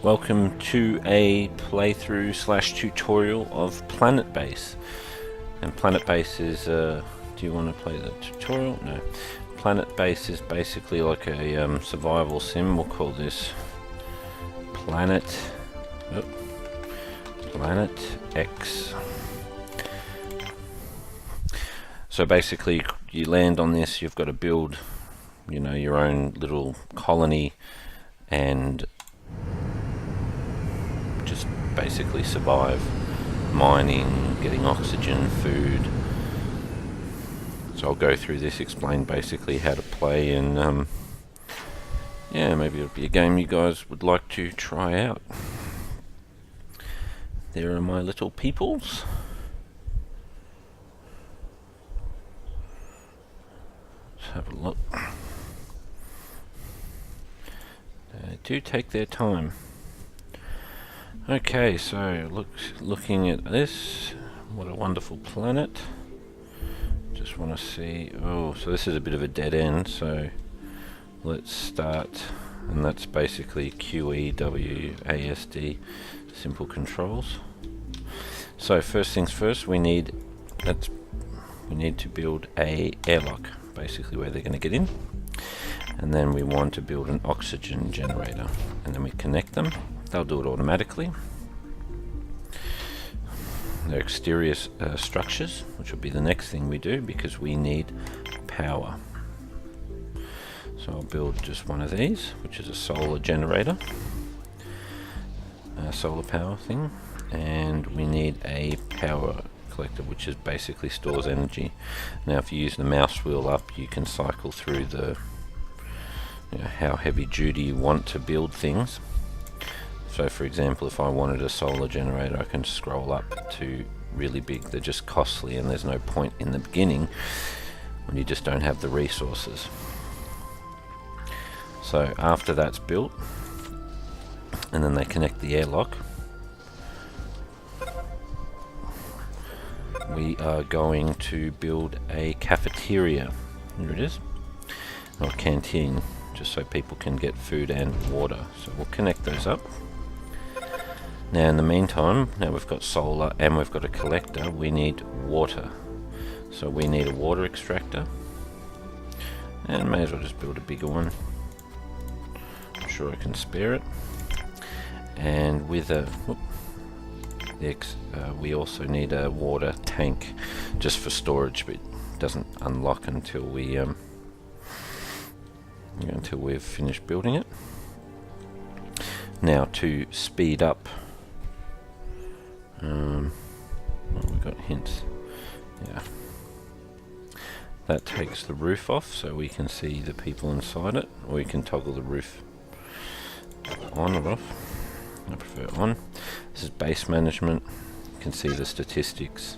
Welcome to a playthrough / tutorial of Planetbase. And Planetbase is, do you want to play the tutorial? No. Planetbase is basically like a survival sim. We'll call this Planet X. So basically you land on this, you've got to build, you know, your own little colony and just basically survive mining, getting oxygen, food. So I'll go through this, explain basically how to play, and yeah, maybe it'll be a game you guys would like to try out. There are my little peoples. Let's have a look. They do take their time. Okay, so looking at this, what a wonderful planet. Just want to see, oh, so this is a bit of a dead end, so let's start, and that's basically QEWASD, simple controls. So first things first, we need to build a airlock, basically where they're going to get in, and then we want to build an oxygen generator, and then we connect them. They'll do it automatically. Their exterior structures, which will be the next thing we do because we need power. So I'll build just one of these, which is a solar generator, a solar power thing, and we need a power collector, which is basically stores energy. Now if you use the mouse wheel up, you can cycle through the, you know, how heavy duty you want to build things. So for example, if I wanted a solar generator, I can scroll up to really big. They're just costly and there's no point in the beginning when you just don't have the resources. So after that's built, and then they connect the airlock, we are going to build a cafeteria. Here it is, or canteen, just so people can get food and water. So we'll connect those up. Now in the meantime, now we've got solar and we've got a collector, we need water. So we need a water extractor, and may as well just build a bigger one. I'm sure I can spare it. And with a we also need a water tank just for storage, but it doesn't unlock until we until we've finished building it. Now to speed up, well, we've got hints. Yeah, that takes the roof off so we can see the people inside it, or you can toggle the roof on or off. I prefer on. This is base management. You can see the statistics,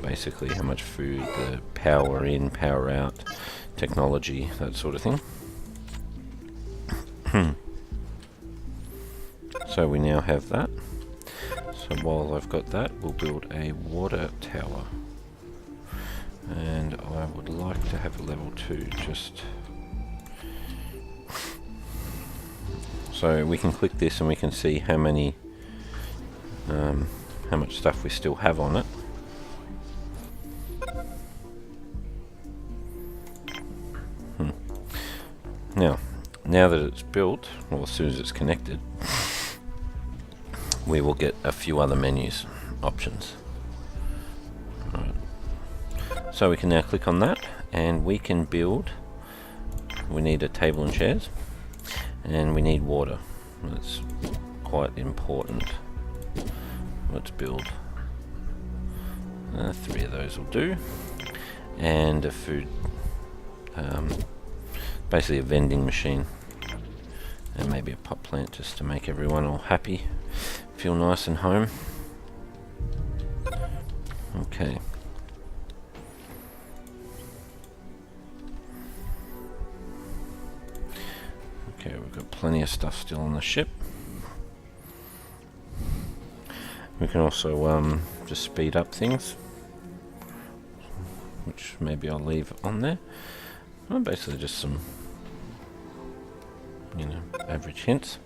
basically how much food, the power in, power out, technology, that sort of thing. So we now have that. So while I've got that, we'll build a water tower, and I would like to have a level 2 just so we can click this and we can see how many how much stuff we still have on it. Now that it's built, well, as soon as it's connected, we will get a few other menus options. Right. So we can now click on that and we can build. We need a table and chairs, and we need water. That's quite important. Let's build 3 of those will do, and a food, basically a vending machine, and maybe a pot plant just to make everyone all happy, feel nice and home. Okay. Okay, we've got plenty of stuff still on the ship. We can also just speed up things, which maybe I'll leave on there. Well, basically just some, you know, average hints.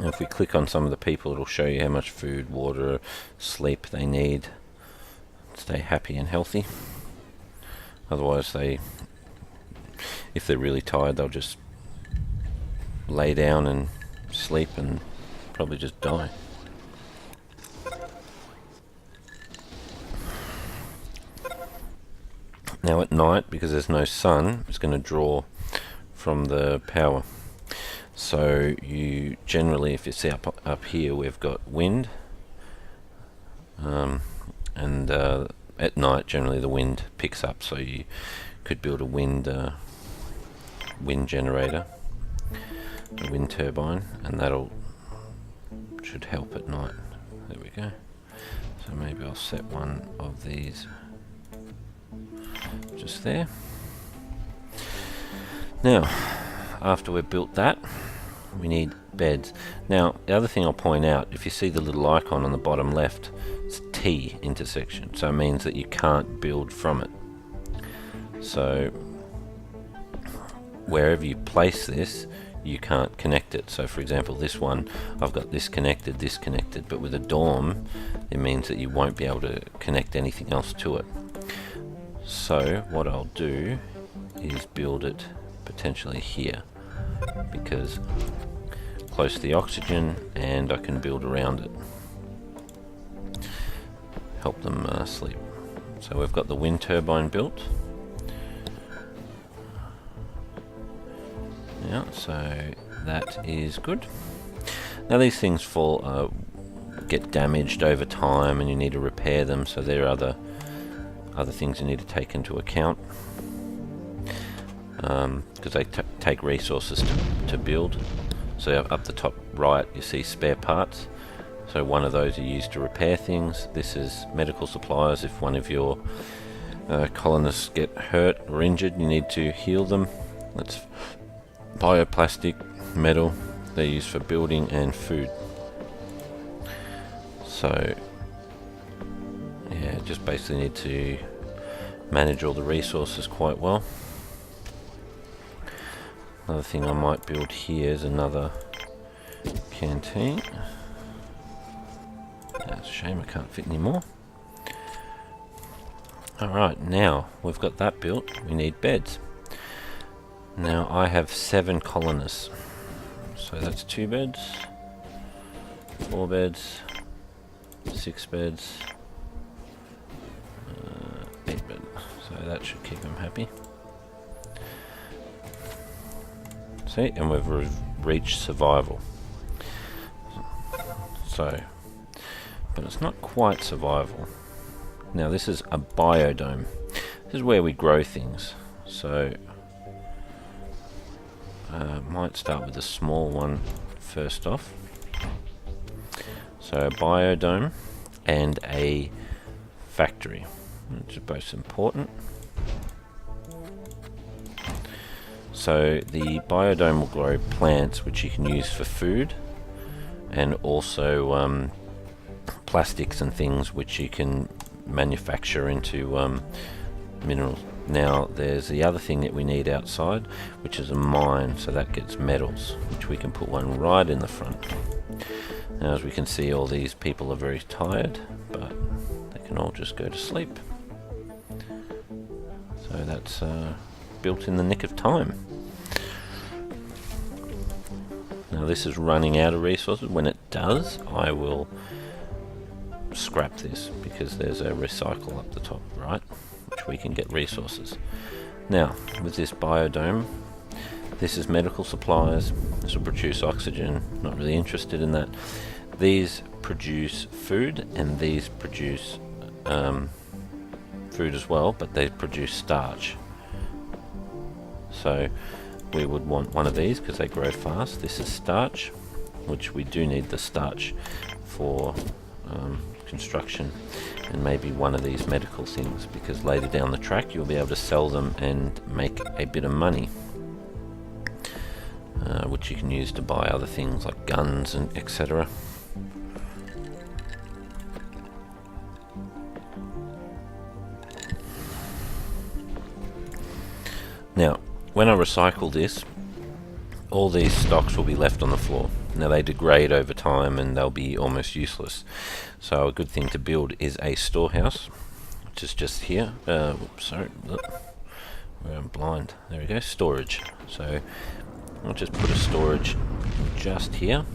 If we click on some of the people, it'll show you how much food, water, sleep they need to stay happy and healthy. Otherwise, if they're really tired, they'll just lay down and sleep and probably just die. Now at night, because there's no sun, it's going to draw from the power. So you generally, if you see up here, we've got wind, and at night generally the wind picks up. So you could build a wind generator, a wind turbine, and should help at night. There we go. So maybe I'll set one of these just there. Now, after we've built that, we need beds. Now, the other thing I'll point out, if you see the little icon on the bottom left, it's T intersection, so it means that you can't build from it. So wherever you place this, you can't connect it. So for example, this one, I've got this connected, but with a dorm, it means that you won't be able to connect anything else to it. So what I'll do is build it potentially here, because close to the oxygen, and I can build around it, help them sleep. So we've got the wind turbine built. Yeah, so that is good. Now these things get damaged over time, and you need to repair them. So there are other things you need to take into account, because they take resources to build. So up the top right, you see spare parts. So one of those are used to repair things. This is medical supplies. If one of your colonists get hurt or injured, you need to heal them. That's bioplastic, metal. They're used for building and food. So yeah, just basically need to manage all the resources quite well. Another thing I might build here is another canteen. That's a shame I can't fit any more. Alright, now we've got that built, we need beds. Now I have 7 colonists. So that's 2 beds, 4 beds, 6 beds, 8 beds. So that should keep them happy. See, and we've reached survival. So, but it's not quite survival. Now this is a biodome. This is where we grow things. So, might start with a small one first off. So a biodome and a factory, which are both important. So the biodome will grow plants which you can use for food, and also plastics and things which you can manufacture into minerals. Now there's the other thing that we need outside, which is a mine, so that gets metals, which we can put one right in the front. Now as we can see, all these people are very tired, but they can all just go to sleep. So that's built in the nick of time. Now this is running out of resources. When it does, I will scrap this, because there's a recycle up the top right, which we can get resources. Now with this biodome, this is medical supplies. This will produce oxygen. Not really interested in that. These produce food, and these produce food as well, but they produce starch. So we would want one of these because they grow fast. This is starch, which we do need the starch for construction, and maybe one of these medical things, because later down the track you'll be able to sell them and make a bit of money, which you can use to buy other things like guns and etc. Now when I recycle this, all these stocks will be left on the floor. Now they degrade over time and they'll be almost useless. So a good thing to build is a storehouse, which is just here. Whoops, sorry, I'm blind. There we go, storage. So I'll just put a storage just here.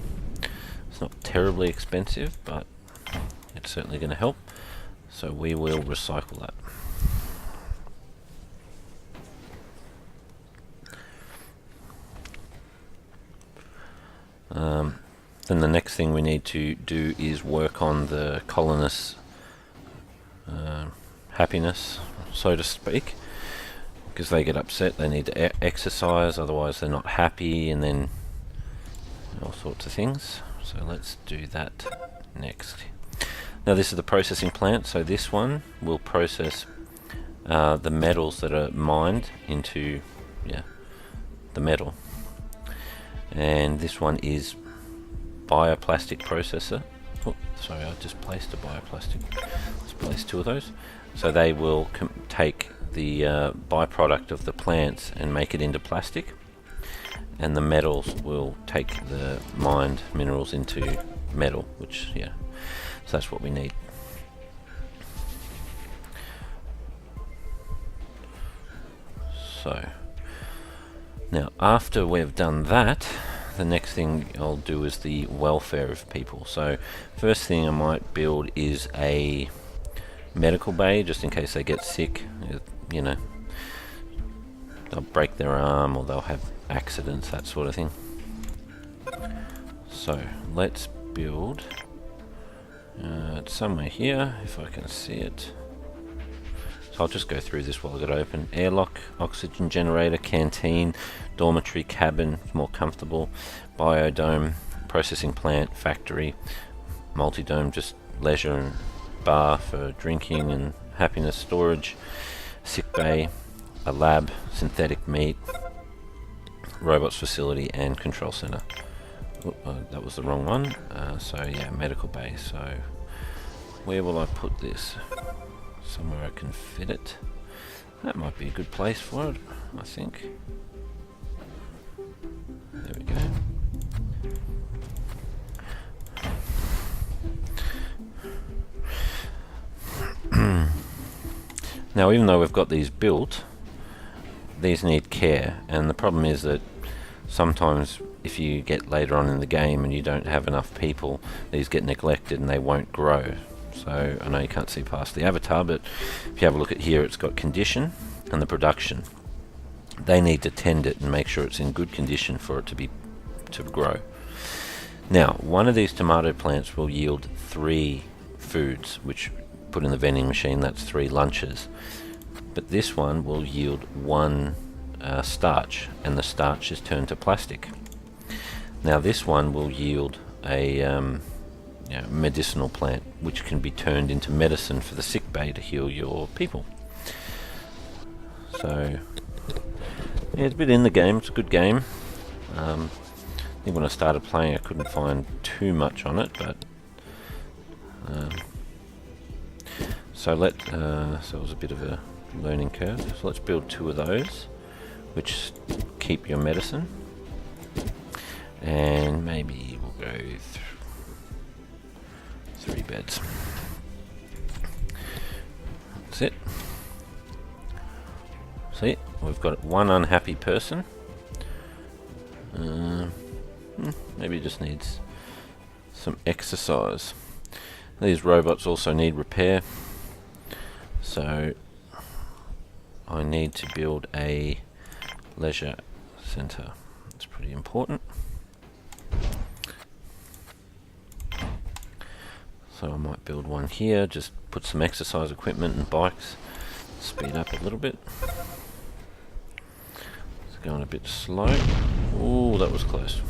It's not terribly expensive, but it's certainly going to help. So we will recycle that. Then the next thing we need to do is work on the colonists' happiness, so to speak, because they get upset, they need to exercise, otherwise they're not happy, and then all sorts of things. So let's do that next. Now this is the processing plant, so this one will process the metals that are mined into the metal. And this one is bioplastic processor. Oh, sorry, I just placed a bioplastic. Let's place two of those. So they will take the byproduct of the plants and make it into plastic, and the metals will take the mined minerals into metal, which so that's what we need. So now after we've done that, the next thing I'll do is the welfare of people. So first thing I might build is a medical bay, just in case they get sick. You know, they'll break their arm or they'll have accidents, that sort of thing. So let's build it's somewhere here, if I can see it. So I'll just go through this while I get open. Airlock, oxygen generator, canteen, dormitory, cabin, more comfortable, biodome, processing plant, factory, multi-dome, just leisure and bar for drinking and happiness, storage, sick bay, a lab, synthetic meat, robots facility, and control center. That was the wrong one. So yeah, medical bay. So where will I put this? Somewhere I can fit it. That might be a good place for it, I think. There we go. Now, even though we've got these built, these need care, and the problem is that sometimes if you get later on in the game and you don't have enough people, these get neglected and they won't grow. So I know you can't see past the avatar, but if you have a look at here, it's got condition and the production. They need to tend it and make sure it's in good condition for it to grow. Now, one of these tomato plants will yield 3 foods, which put in the vending machine, that's 3 lunches. But this one will yield 1 starch, and the starch is turned to plastic. Now this one will yield a medicinal plant, which can be turned into medicine for the sick bay to heal your people. So yeah, it's a bit in the game. It's a good game. I think when I started playing I couldn't find too much on it, but so it was a bit of a learning curve. So let's build 2 of those, which keep your medicine, and maybe we'll go 3 beds. That's it. See, we've got 1 unhappy person. Maybe it just needs some exercise. These robots also need repair, so I need to build a leisure center. It's pretty important. So I might build one here, just put some exercise equipment and bikes, speed up a little bit. It's going a bit slow. Ooh, that was close.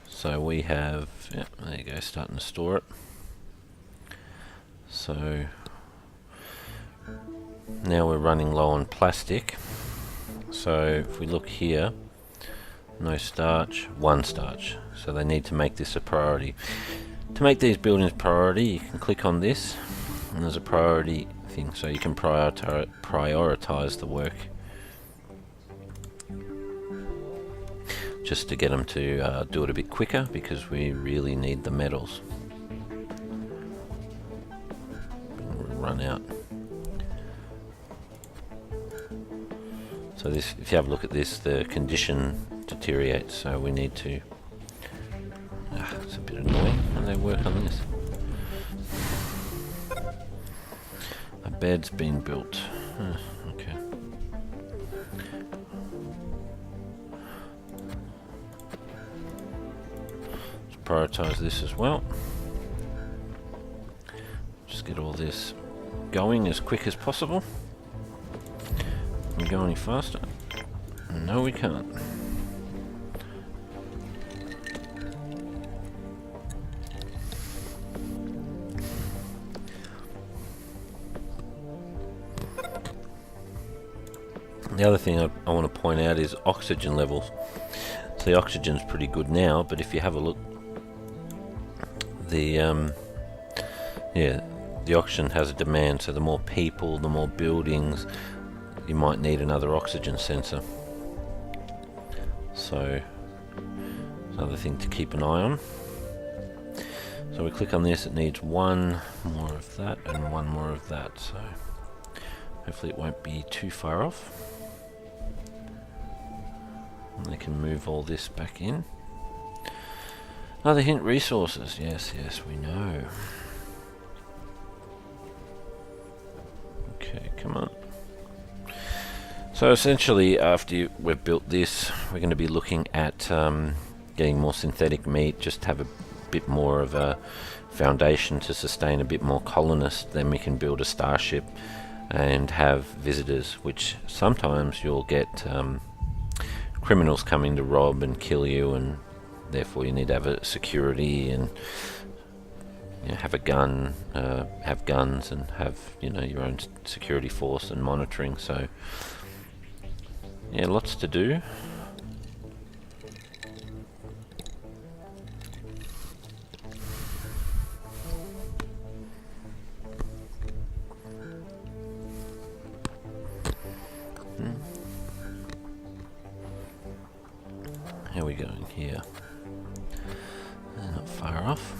So we have, there you go, starting to store it. So now we're running low on plastic. So if we look here, no starch, 1 starch. So they need to make this a priority. To make these buildings priority, you can click on this, and there's a priority thing, so you can prioritize the work, just to get them to do it a bit quicker, because we really need the metals. Run out. So this, if you have a look at this, the condition deteriorates, so we need to... it's a bit annoying when they work on this. A bed's been built. Okay. Let's prioritize this as well. Just get all this going as quick as possible. Can we go any faster? No, we can't. The other thing I want to point out is oxygen levels. So the oxygen's pretty good now, but if you have a look, the oxygen has a demand. So the more people, the more buildings, you might need another oxygen sensor. So another thing to keep an eye on. So we click on this, it needs one more of that and one more of that. So hopefully it won't be too far off. And they can move all this back in. Another hint, resources. Yes, we know. Okay, come on. So essentially, after we've built this, we're going to be looking at getting more synthetic meat, just have a bit more of a foundation to sustain a bit more colonists. Then we can build a starship and have visitors, which sometimes you'll get criminals coming to rob and kill you, and therefore you need to have a security and have a gun, have guns, and have your own security force and monitoring. So yeah, lots to do. How are we going here? Not far off.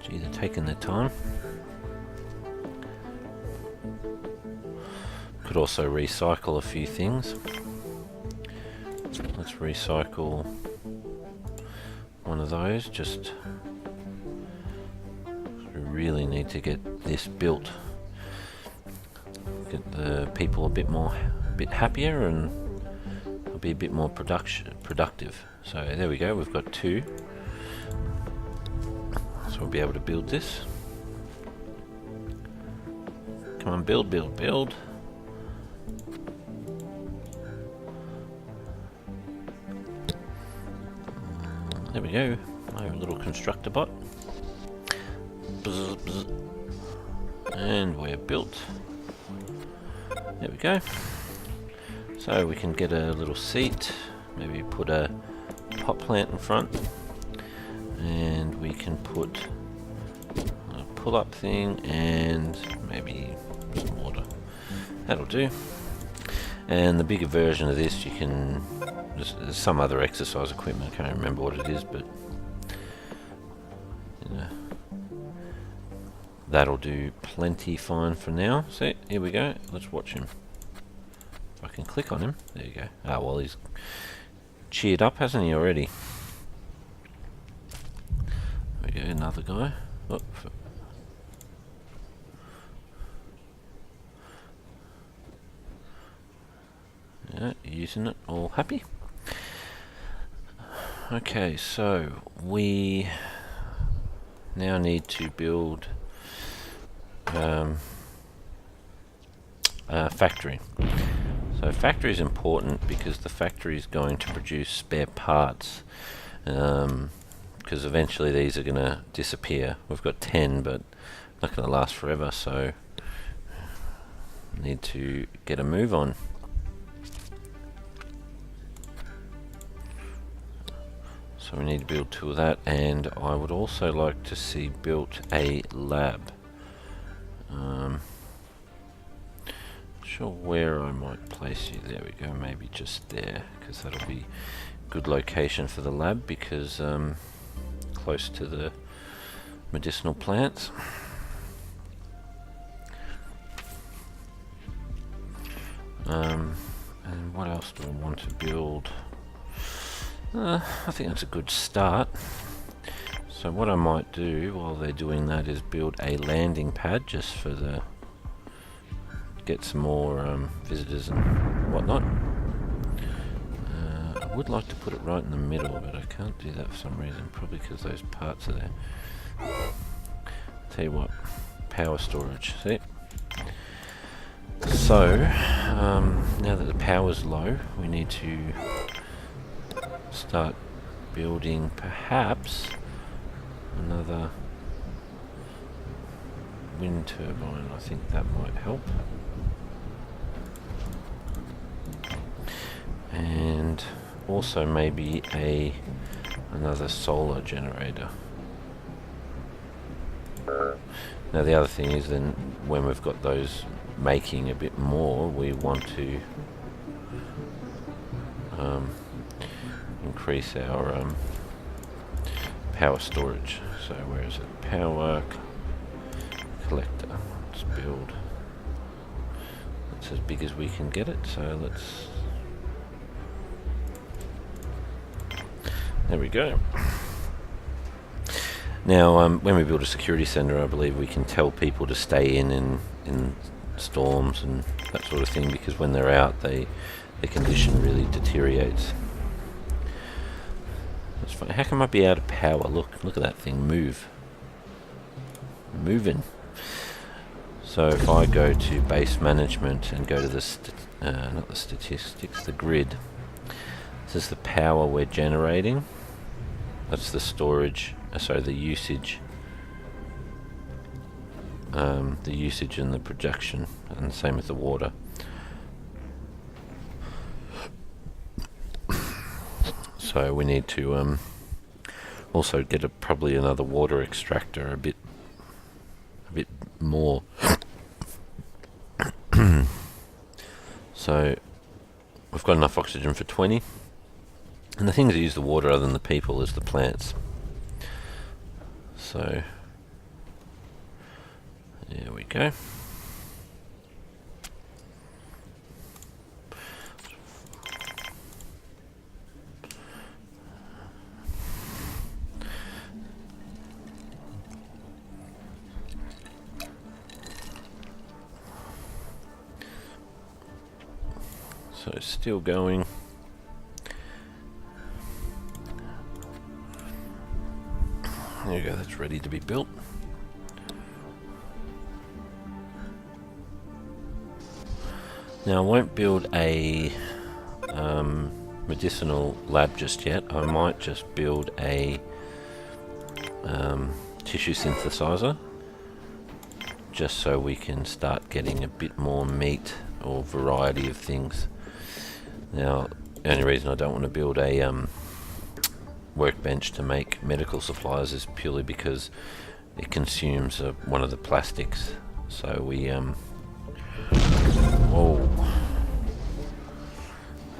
Gee, they're taking their time. Could also recycle a few things. Let's recycle one of those. Just we really need to get this built. Get the people a bit happier, and it'll be a bit more productive. So there we go, we've got 2. So we'll be able to build this. Come on, build. There we go, my little constructor bot. Bzz, bzz. And we're built. There we go. So we can get a little seat, maybe put a pot plant in front, and we can put a pull-up thing and maybe some water. That'll do. And the bigger version of this, you can, there's some other exercise equipment, I can't remember what it is, but that'll do plenty fine for now. See, here we go, let's watch him. If I can click on him, there you go. Ah, well, he's cheered up, hasn't he, already? There we go, another guy. Oh, yeah, using it, all happy. Okay, so we now need to build a factory. So factory is important because the factory is going to produce spare parts, because eventually these are going to disappear. We've got 10, but not going to last forever, so need to get a move on. So we need to build 2 of that, and I would also like to see built a lab. Not sure where I might place you. There we go, maybe just there, because that'll be good location for the lab, because close to the medicinal plants. And what else do I want to build? I think that's a good start. So what I might do while they're doing that is build a landing pad just for the get some more visitors and whatnot. I would like to put it right in the middle, but I can't do that for some reason, probably because those parts are there. Tell you what, power storage, see? So, now that the power's low, we need to start building perhaps another wind turbine. I think that might help. And also maybe another solar generator. Now the other thing is, then when we've got those making a bit more, we want to increase our power storage. So where is it? Power collector. Let's build. It's as big as we can get it, so let's... There we go. Now, when we build a security center, I believe we can tell people to stay in storms and that sort of thing, because when they're out, their condition really deteriorates. That's funny. How come I'd be out of power? Look at that thing move. Moving. So if I go to base management and go to the not the statistics, the grid. This is the power we're generating. That's the storage. Sorry, the usage. The usage and the production, and the same with the water. So we need to also get probably another water extractor, a bit more. So we've got enough oxygen for 20, and the things that use the water other than the people is the plants. So there we go. So still going. There you go, that's ready to be built. Now I won't build a medicinal lab just yet. I might just build a tissue synthesizer, just so we can start getting a bit more meat or variety of things. Now, the only reason I don't want to build a workbench to make medical supplies is purely because it consumes one of the plastics. So we so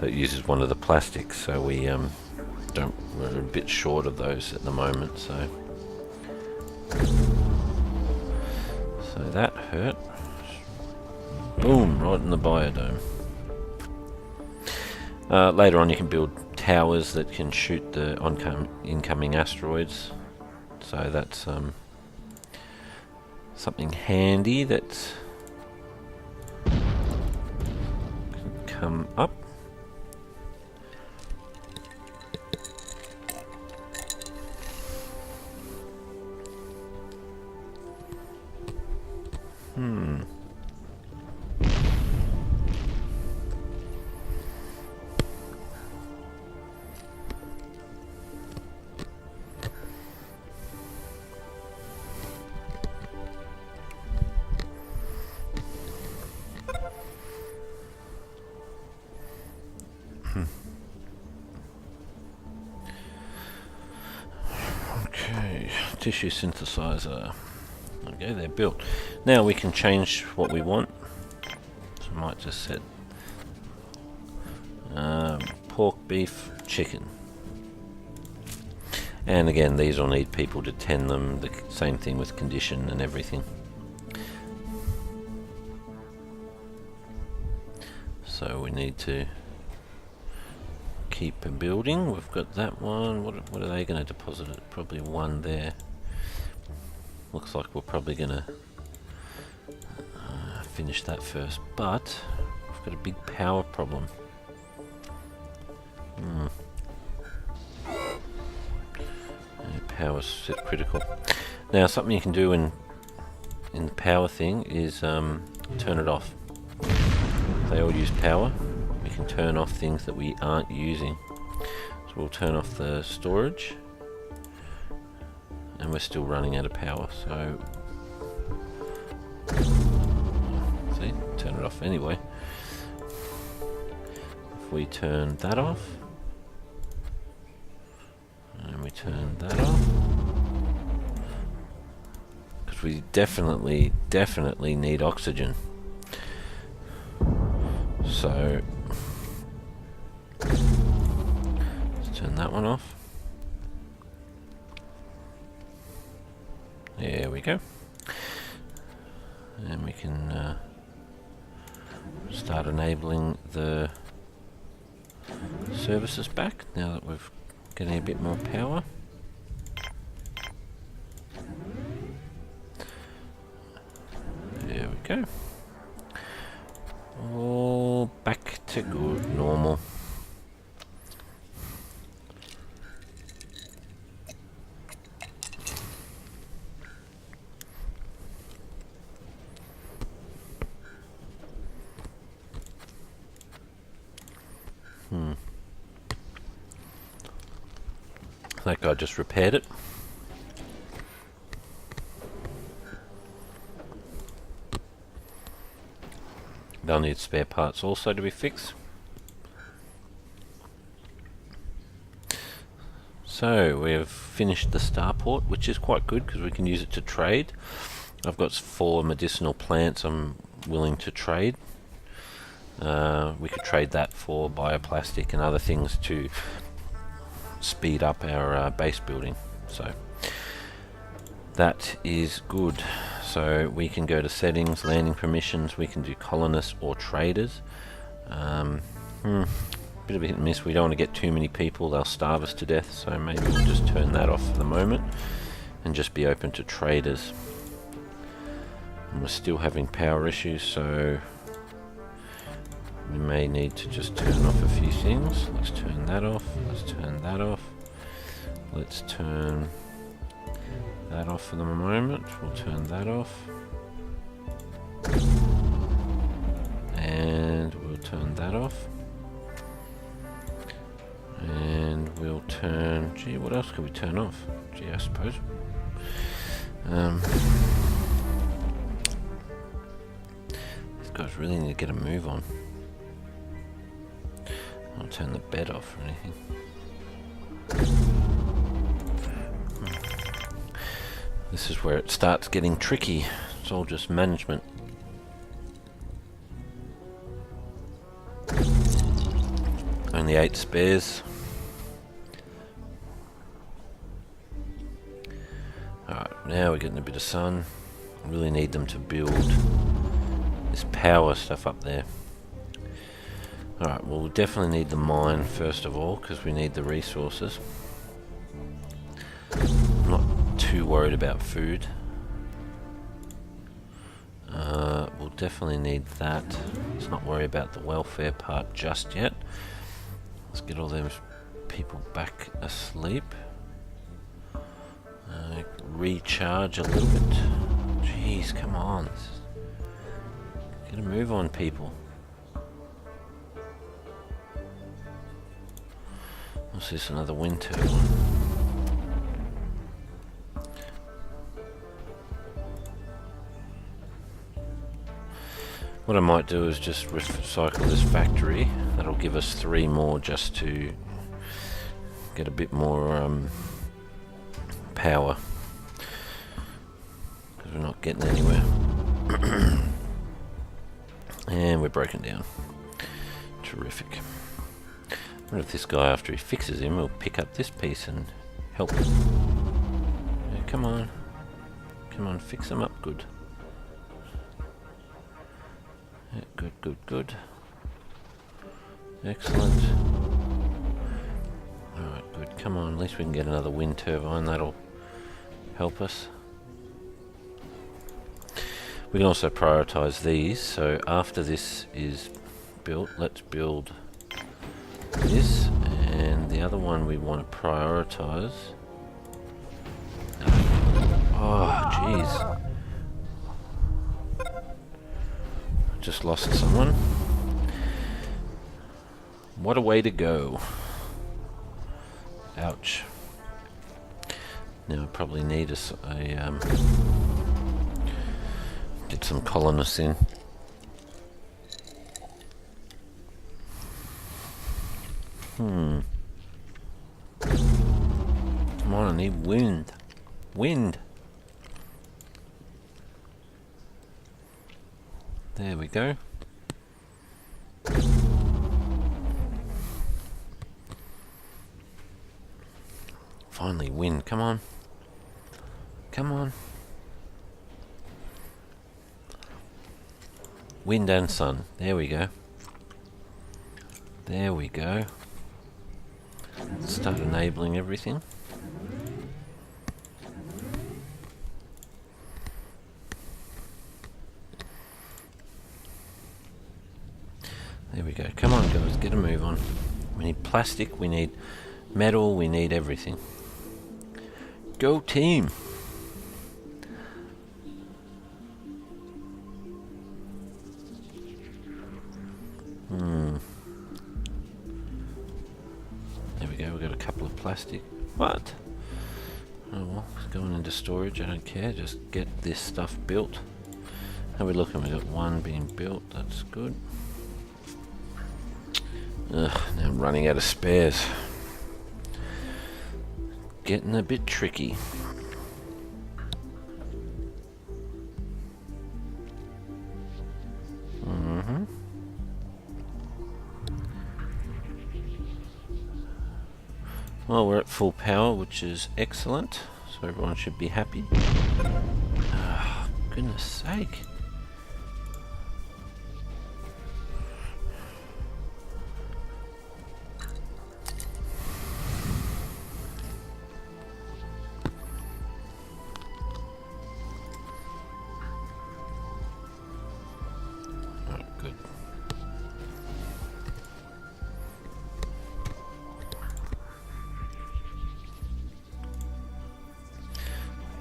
it uses one of the plastics. So we we're a bit short of those at the moment. So that hurt. Boom! Right in the biodome. Later on you can build towers that can shoot the incoming asteroids, so that's something handy that can come up. tissue synthesizer. Okay, they're built. Now we can change what we want. So I might just set pork, beef, chicken. And again, these will need people to tend them. The same thing with condition and everything. So we need to keep building. We've got that one. What are they going to deposit it? Probably one there. Looks like we're probably going to finish that first, but we've got a big power problem. Power's set critical. Now something you can do in the power thing is turn it off. They all use power. We can turn off things that we aren't using. So we'll turn off the storage, and we're still running out of power. So see, turn it off anyway. If we turn that off, and we turn that off, because we definitely need oxygen. So let's turn that one off. There we go. And we can start enabling the services back now that we've getting a bit more power. There we go. All back to good normal. That guy just repaired it. They'll need spare parts also to be fixed. So we have finished the starport, which is quite good because we can use it to trade. I've got 4 medicinal plants I'm willing to trade. We could trade that for bioplastic and other things to speed up our base building. So that is good. So we can go to settings, landing permissions, we can do colonists or traders. Bit of a hit and miss. We don't want to get too many people, they'll starve us to death, so maybe we'll just turn that off for the moment and just be open to traders. And we're still having power issues, so we may need to just turn off a few things. Let's turn that off, let's turn that off, let's turn that off for the moment. We'll turn that off, and we'll turn that off, and we'll turn, gee, what else could we turn off? Gee, I suppose these guys really need to get a move on. I'll turn the bed off or anything. This is where it starts getting tricky. It's all just management. Only 8 spares. Alright, now we're getting a bit of sun. I really need them to build this power stuff up there. Alright, well, we'll definitely need the mine first of all, because we need the resources. I'm not too worried about food. We'll definitely need that. Let's not worry about the welfare part just yet. Let's get all those people back asleep. Recharge a little bit. Jeez, come on. Get a move on, people. What's this, another wind turbine? What I might do is just recycle this factory. That'll give us 3 more just to get a bit more power. we're not getting anywhere. And we're broken down. Terrific. I wonder if this guy, after he fixes him, will pick up this piece and help. Yeah, come on. Come on, fix him up good. Yeah, good, good, good. Excellent. Alright, good. Come on, at least we can get another wind turbine. That'll help us. We can also prioritise these. So after this is built, let's build this. And the other one we want to prioritise. Oh, jeez. Just lost someone. What a way to go. Ouch. Now I probably need get some colonists in. Come on, I need wind. Wind. There we go. Finally, wind. Come on. Come on. Wind and sun. There we go. There we go. Start enabling everything. There we go. Come on, guys. Get a move on. We need plastic. We need metal. We need everything. Go team! There we go, we've got a couple of plastic. What? Oh well, it's going into storage, I don't care, just get this stuff built. How are we looking? We've got one being built, that's good. Ugh, now I'm running out of spares. Getting a bit tricky. Well, we're at full power, which is excellent, so everyone should be happy. Oh, goodness sake.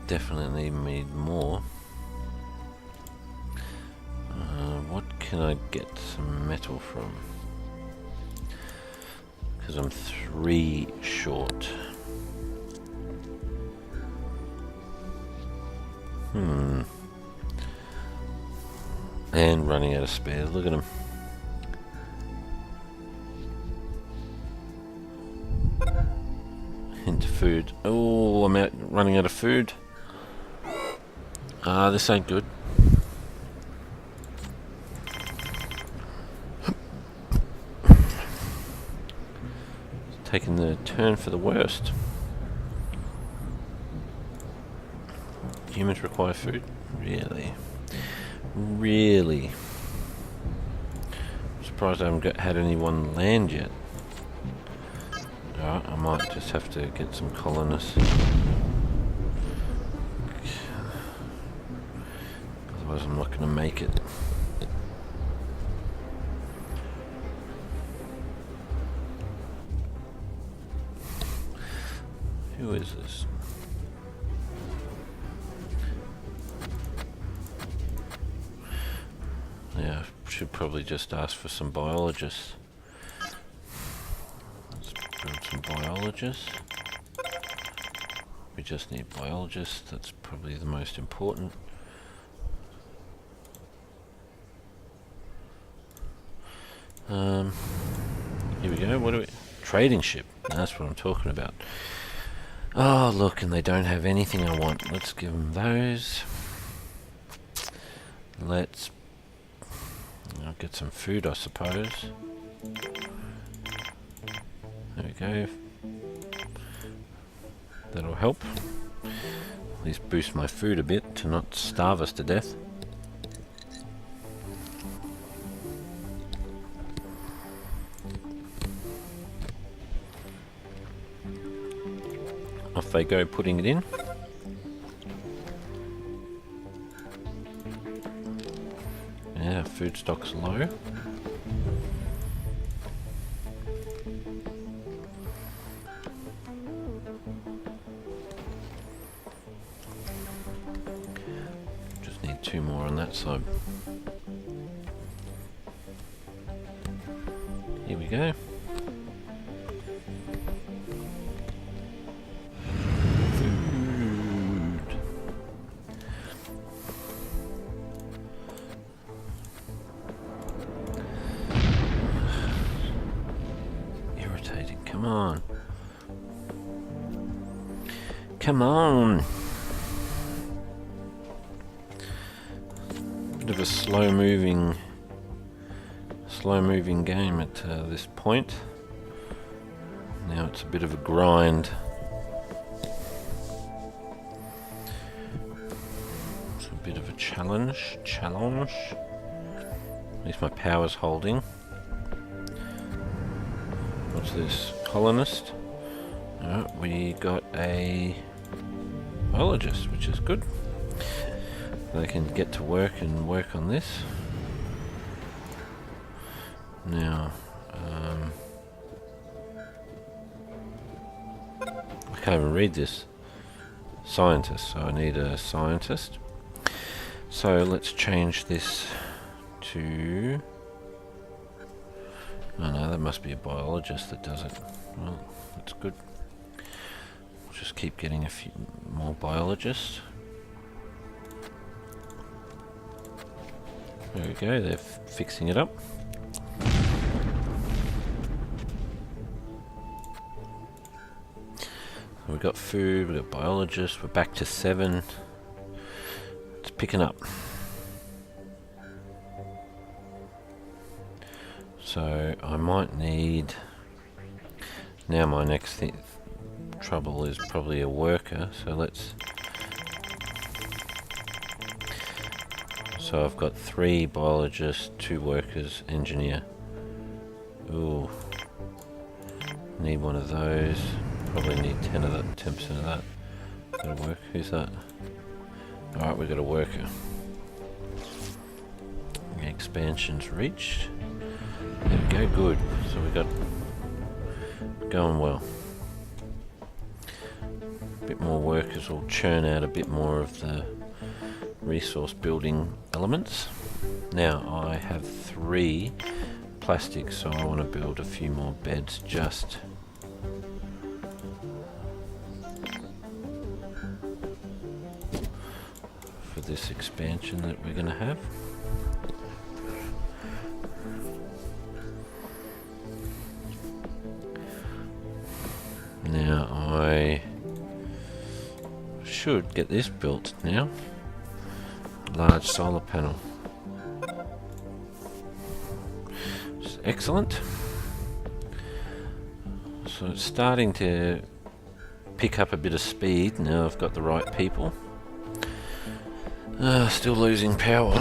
Definitely need more. What can I get some metal from? Because I'm 3 short. And running out of spares. Look at them. Into food. Oh, I'm running out of food. This ain't good. Taking the turn for the worst. Humans require food? Really? Really? I'm surprised I haven't had anyone land yet. Alright, I might just have to get some colonists. Otherwise I'm not going to make it. Who is this? Yeah, I should probably just ask for some biologists. Let's build some biologists. We just need biologists, that's probably the most important. Here we go, what do we... Trading ship, that's what I'm talking about. Oh look, and they don't have anything I want. Let's give them those. Let's get some food, I suppose. There we go. That'll help. At least boost my food a bit to not starve us to death. Off they go, putting it in. Yeah, food stock's low. Just need 2 more on that side. Here we go. Come on. Come on. Bit of a slow moving game at this point. Now it's a bit of a grind. It's a bit of a challenge. At least my power's holding. What's this? Colonist. We got a biologist, which is good. They can get to work and work on this. Now, I can't even read this. Scientist, so I need a scientist. So let's change this to... Oh no, that must be a biologist that does it. Well, that's good. We'll just keep getting a few more biologists. There we go, they're fixing it up. We've got food, we've got biologists, we're back to 7. It's picking up. So I might need... Now my next trouble is probably a worker, so let's... So I've got 3 biologists, 2 workers, engineer. Ooh. Need one of those. Probably need 10 of that, 10% of that. That'll work. Who's that? Alright, we've got a worker. The expansion's reached. There we go, good. So we got going well. A bit more workers will churn out a bit more of the resource building elements. Now I have 3 plastics, so I want to build a few more beds just for this expansion that we're going to have. Now I should get this built now. Large solar panel. It's excellent. So it's starting to pick up a bit of speed now I've got the right people. Still losing power.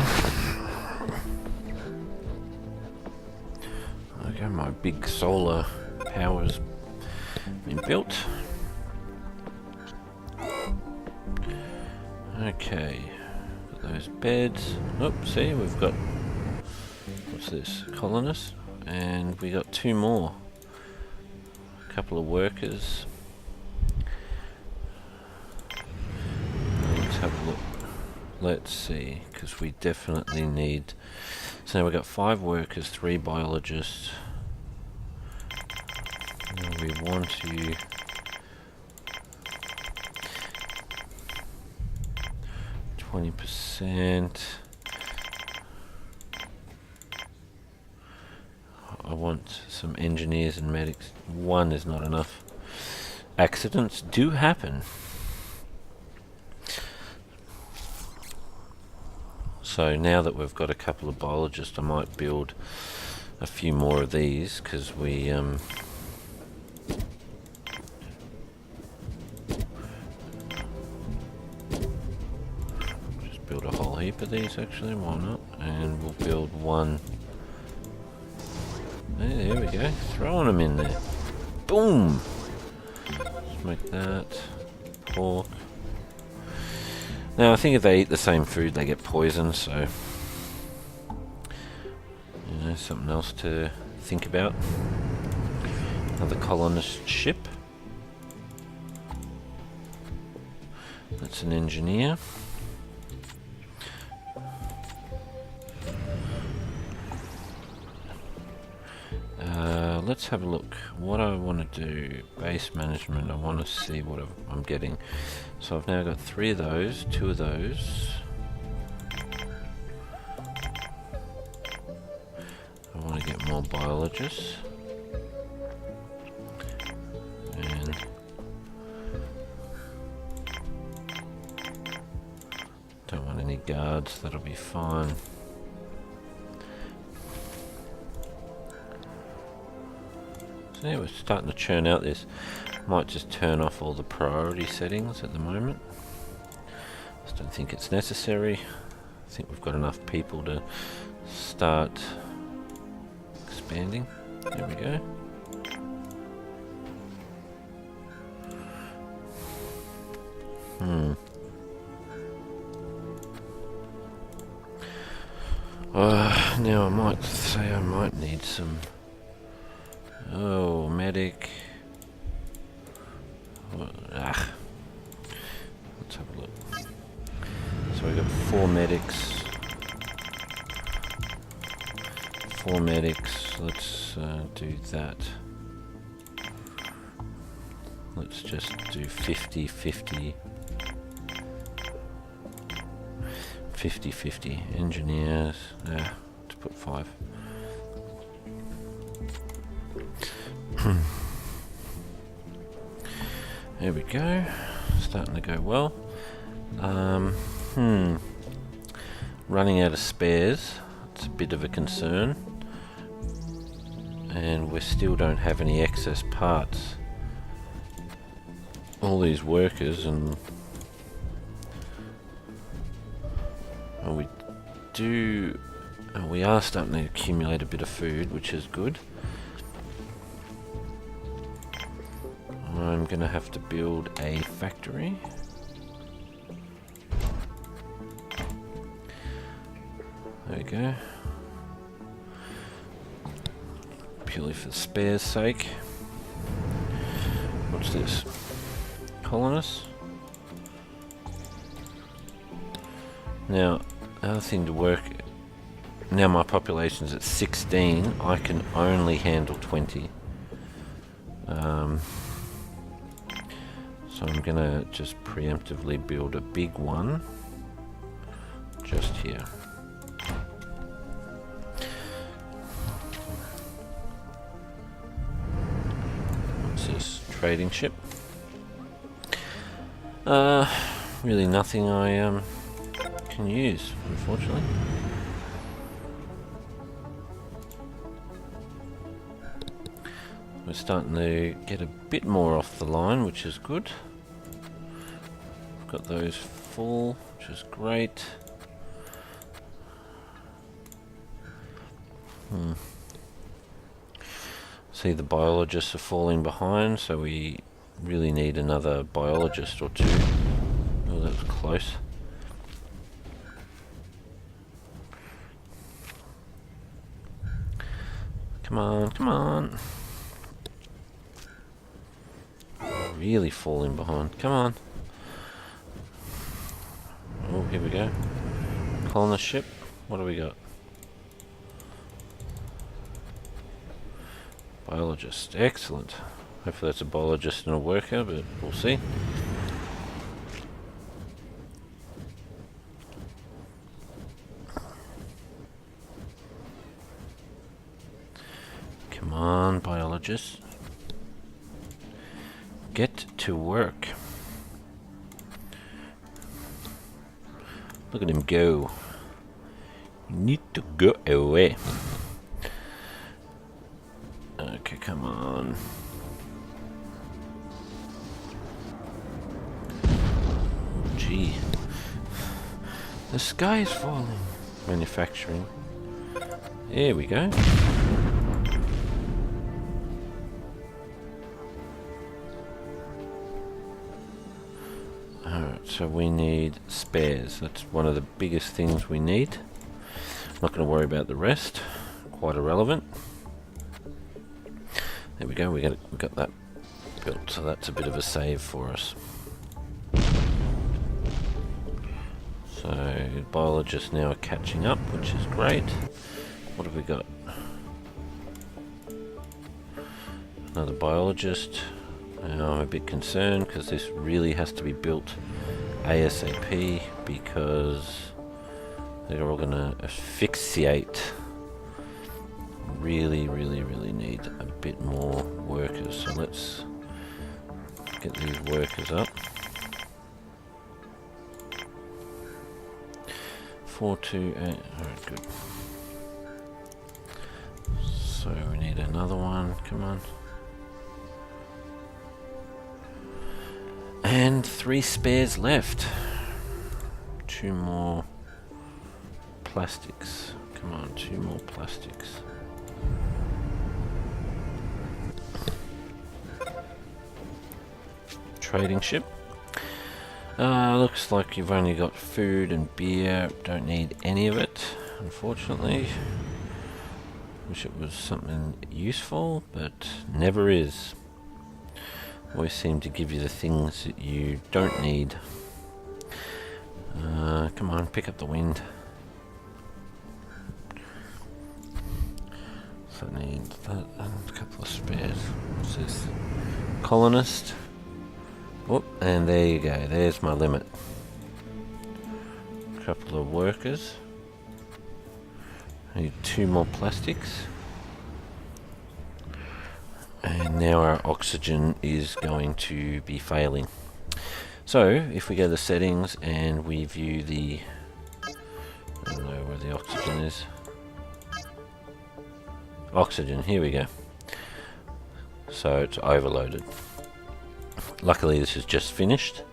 Okay, my big solar power's been built. Okay, got those beds. Oh, see, we've got, what's this, colonists, and we got 2 more. A couple of workers. Let's have a look. Let's see, because we definitely need. So now we've got 5 workers, 3 biologists. Now we want to 20%. I want some engineers and medics. 1 is not enough. Accidents do happen. So now that we've got a couple of biologists, I might build a few more of these, because we just build a whole heap of these actually, why not? And we'll build one. There we go, throwing them in there. Boom! Just make that. Pork. Now I think if they eat the same food they get poisoned, so you know, something else to think about. Another colonist ship. That's an engineer. Let's have a look. What I want to do, base management, I want to see what I'm getting. So I've now got 3 of those, 2 of those. I want to get more biologists. And don't want any guards, that'll be fine. So yeah, we're starting to churn out this. Might just turn off all the priority settings at the moment. Just don't think it's necessary. I think we've got enough people to start expanding. There we go. Now I might say I might need some. Oh, medic. Let's have a look. So we've got 4 medics. 4 medics. Let's do that. Let's just do 50, 50. 50-50 engineers, to put 5. There we go, starting to go well. Running out of spares, it's a bit of a concern. And we still don't have any excess parts. All these workers and we are starting to accumulate a bit of food, which is good. I'm gonna have to build a factory. There we go. Purely for spare's sake. What's this? Colonists? Now, another thing to work. Now my population's at 16. I can only handle 20. So I'm gonna just preemptively build a big one just here. What's this? Trading ship. Really nothing I can use, unfortunately. We're starting to get a bit more off the line, which is good. We've got those full, which is great. See, the biologists are falling behind, so we really need another biologist or 2. Oh, that was close. Come on, come on. Really falling behind. Come on. Oh, here we go. Colonist ship. What do we got? Biologist. Excellent. Hopefully that's a biologist and a worker, but we'll see. Come on, biologist. Get to work. Look at him go. Need to go away. Okay, come on. Oh, gee. The sky is falling. Manufacturing. There we go. Alright, so we need spares. That's one of the biggest things we need. Not going to worry about the rest. Quite irrelevant. There we go. We got that built. So that's a bit of a save for us. So biologists now are catching up, which is great. What have we got? Another biologist. Now I'm a bit concerned because this really has to be built ASAP because they're all going to asphyxiate. Really need a bit more workers. So let's get these workers up. 4, 2, 8. Alright, good. So we need another one. Come on. And 3 spares left. 2 more plastics. Come on, 2 more plastics. Trading ship. Looks like you've only got food and beer. Don't need any of it, unfortunately. Wish it was something useful, but never is. Always seem to give you the things that you don't need. Come on, pick up the wind. So I need that and a couple of spares. What's this? Colonist. Oh, and there you go. There's my limit. A couple of workers. I need 2 more plastics. And now our oxygen is going to be failing. So, if we go to settings and we view the... I don't know where the oxygen is. Oxygen, here we go. So it's overloaded. Luckily this is just finished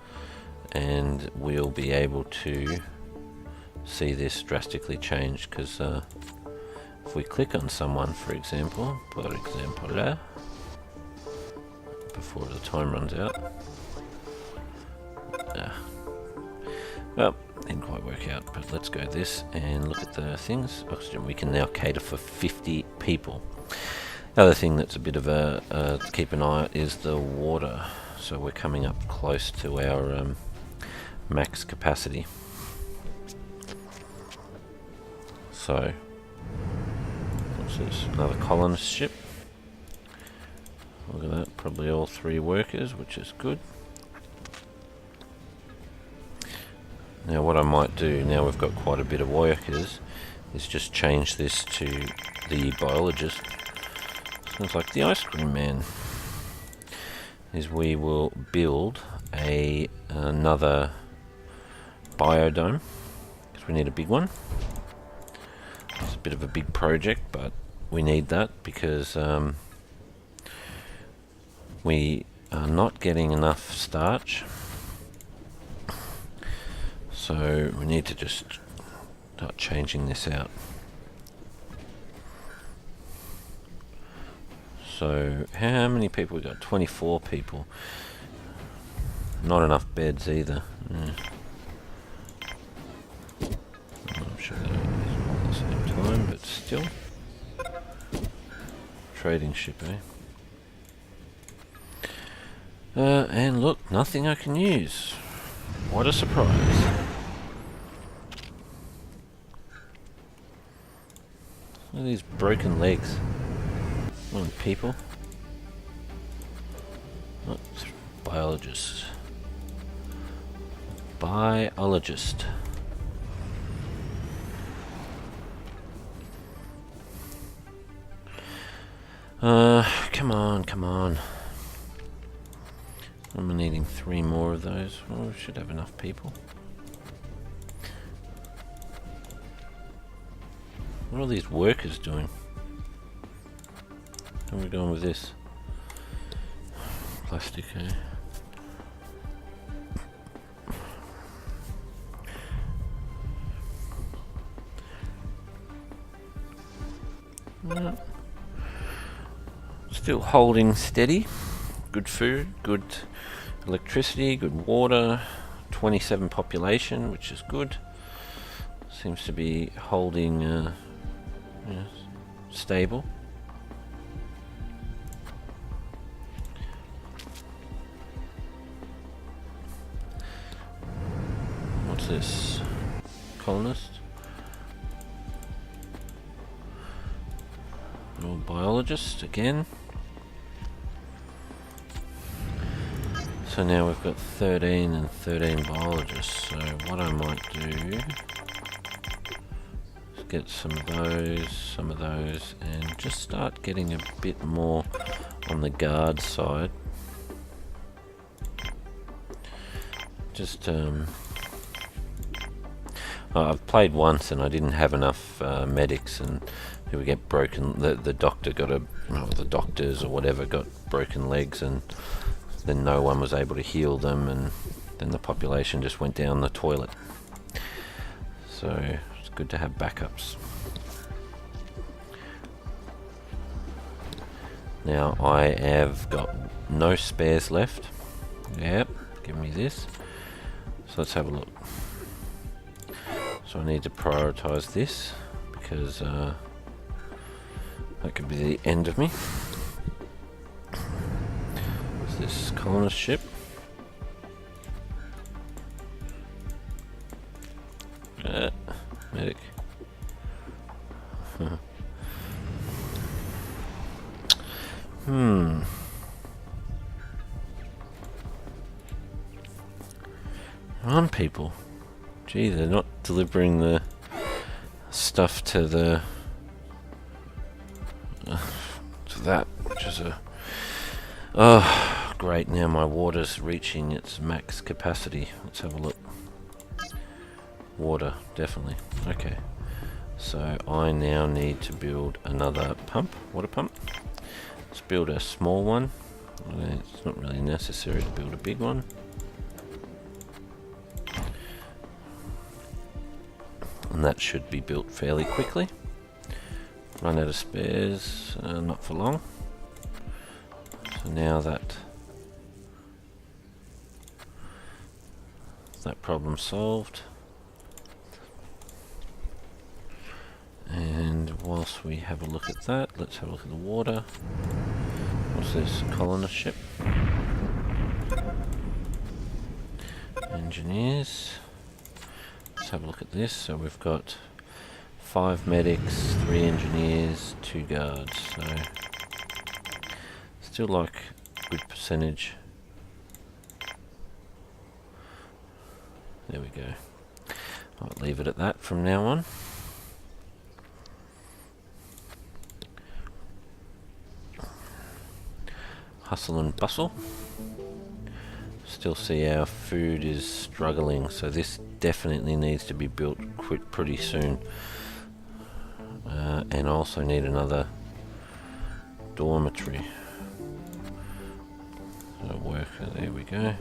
and we'll be able to see this drastically change because if we click on someone, for example, before the time runs out. Well, didn't quite work out, but let's go this and look at the things. Oxygen, we can now cater for 50 people. The other thing that's a bit of a to keep an eye on is the water. So we're coming up close to our max capacity. So, what's this? Another colonist ship. Look at that, probably all 3 workers, which is good. Now what I might do, now we've got quite a bit of workers, is just change this to the biologist. Sounds like the ice cream man. Is we will build another biodome, because we need a big one. It's a bit of a big project, but we need that because we are not getting enough starch. So we need to just start changing this out. So how many people we got? 24 people. Not enough beds either. I'm sure that is all at the same time, but still. Trading ship, eh? And look, nothing I can use. What a surprise. Look at these broken legs. Come on, people. Oh, biologist. Biologist. Come on, come on. I'm needing 3 more of those. Well, we should have enough people. What are these workers doing? How are we going with this? Plastic, eh? Still holding steady. Good food, good electricity, good water. 27 population, which is good. Seems to be holding stable. What's this? Colonist? Oh, biologist again. So now we've got 13 and 13 biologists. So what I might do is get some of those, and just start getting a bit more on the guard side. Just I've played once and I didn't have enough medics, and we get broken. The doctor got the doctors or whatever got broken legs, and then no one was able to heal them, and then the population just went down the toilet. So it's good to have backups. Now I have got no spares left. Yep, give me this. So let's have a look. So I need to prioritize this, because that could be the end of me. This colonist ship. Medic. Run, people. Gee, they're not delivering the stuff to the to that, which is a great. Now my water's reaching its max capacity. Let's have a look. Water, definitely. Okay, so I now need to build another pump, water pump. Let's build a small one. It's not really necessary to build a big one. And that should be built fairly quickly. Run out of spares, not for long. So now that problem solved, and whilst we have a look at that, let's have a look at the water. What's this? Colonist ship. Engineers. Let's have a look at this. So we've got 5 medics, 3 engineers, 2 guards. So still like a good percentage. There we go. I'll leave it at that from now on. Hustle and bustle. Still see our food is struggling, so this definitely needs to be built pretty soon. And I also need another dormitory. So worker, there we go.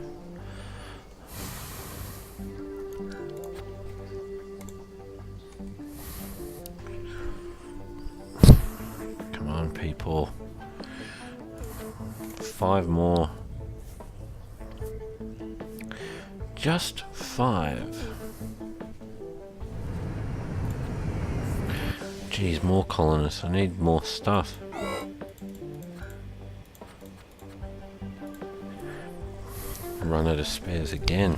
Come on, people. 5 more. Just 5. Geez, more colonists. I need more stuff. Run out of spares again.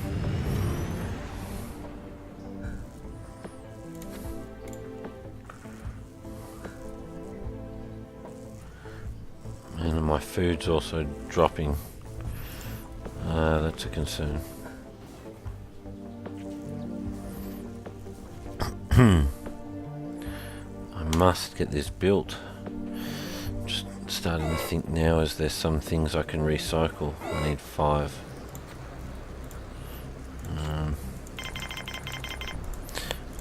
And my food's also dropping. That's a concern. I must get this built. Just starting to think now, is there some things I can recycle? I need 5.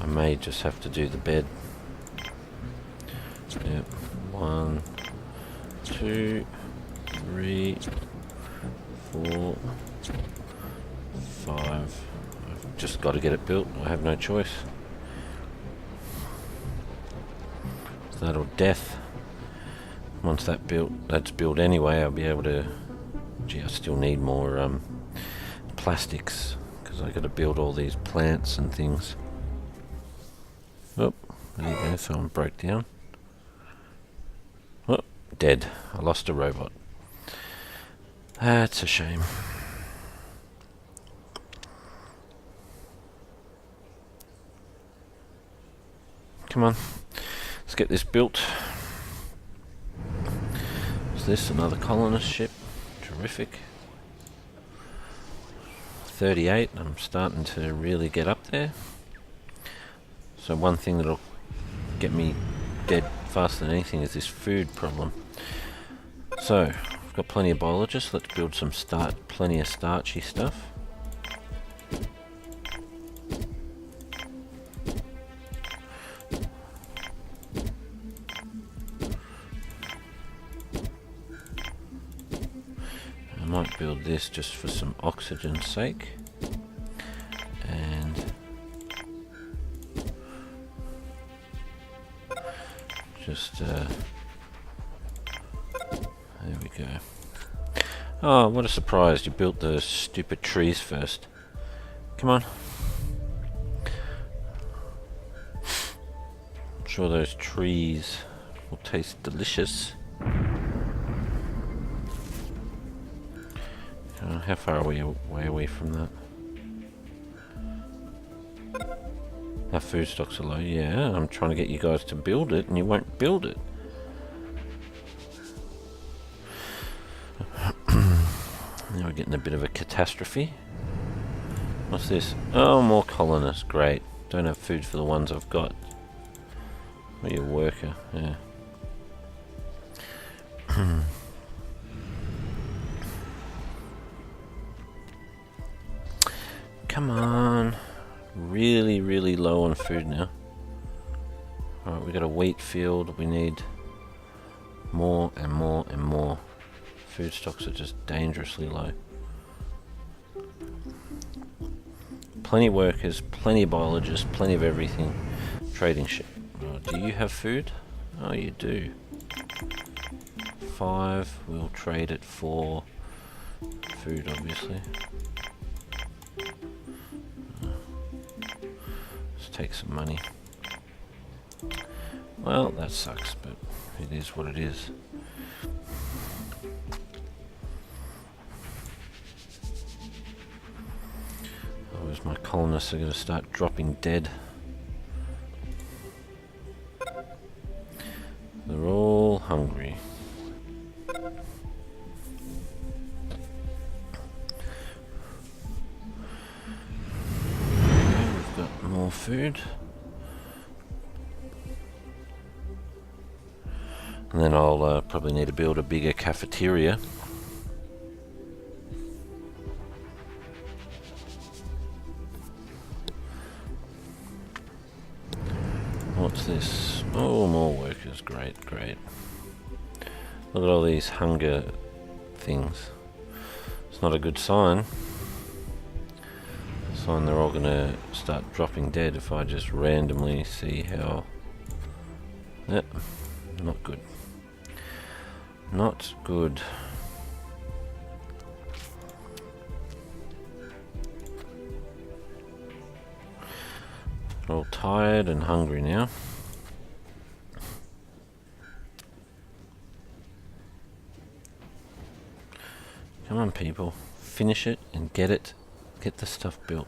I may just have to do the bed. 1, 2, 3, 4, 5. I've just got to get it built. I have no choice. It's that or death. Once that's built anyway, I'll be able to... Gee, I still need more plastics, because I got to build all these plants and things. Oh, there you go, someone broke down. Oh, dead. I lost a robot. That's a shame. Come on, let's get this built. Is this another colonist ship? Terrific. 38, I'm starting to really get up there. So one thing that'll get me dead faster than anything is this food problem. So, I've got plenty of biologists, let's build some plenty of starchy stuff. I might build this just for some oxygen's sake. And just there we go. Oh, what a surprise, you built the stupid trees first. Come on. I'm sure those trees will taste delicious. How far are we away from that? Our food stocks are low. Yeah, I'm trying to get you guys to build it and you won't build it. Now we're getting a bit of a catastrophe. What's this? Oh, more colonists. Great. Don't have food for the ones I've got. Are you a worker? Yeah. Come on. Really, really low on food now. Alright, we got a wheat field. We need more and more and more. Food stocks are just dangerously low. Plenty of workers, plenty of biologists, plenty of everything. Trading ship. Do you have food? Oh, you do. 5. We'll trade it for food, obviously. Let's take some money. Well, that sucks, but it is what it is. Otherwise my colonists are going to start dropping dead. They're all hungry. We've got more food. And then I'll probably need to build a bigger cafeteria. What's this? Oh, more workers. Great, great. Look at all these hunger things. It's not a good sign. It's a sign they're all going to start dropping dead if I just randomly see how... Yep, not good. Not good. They're all tired and hungry now. Come on, people. Finish it and get it. Get the stuff built.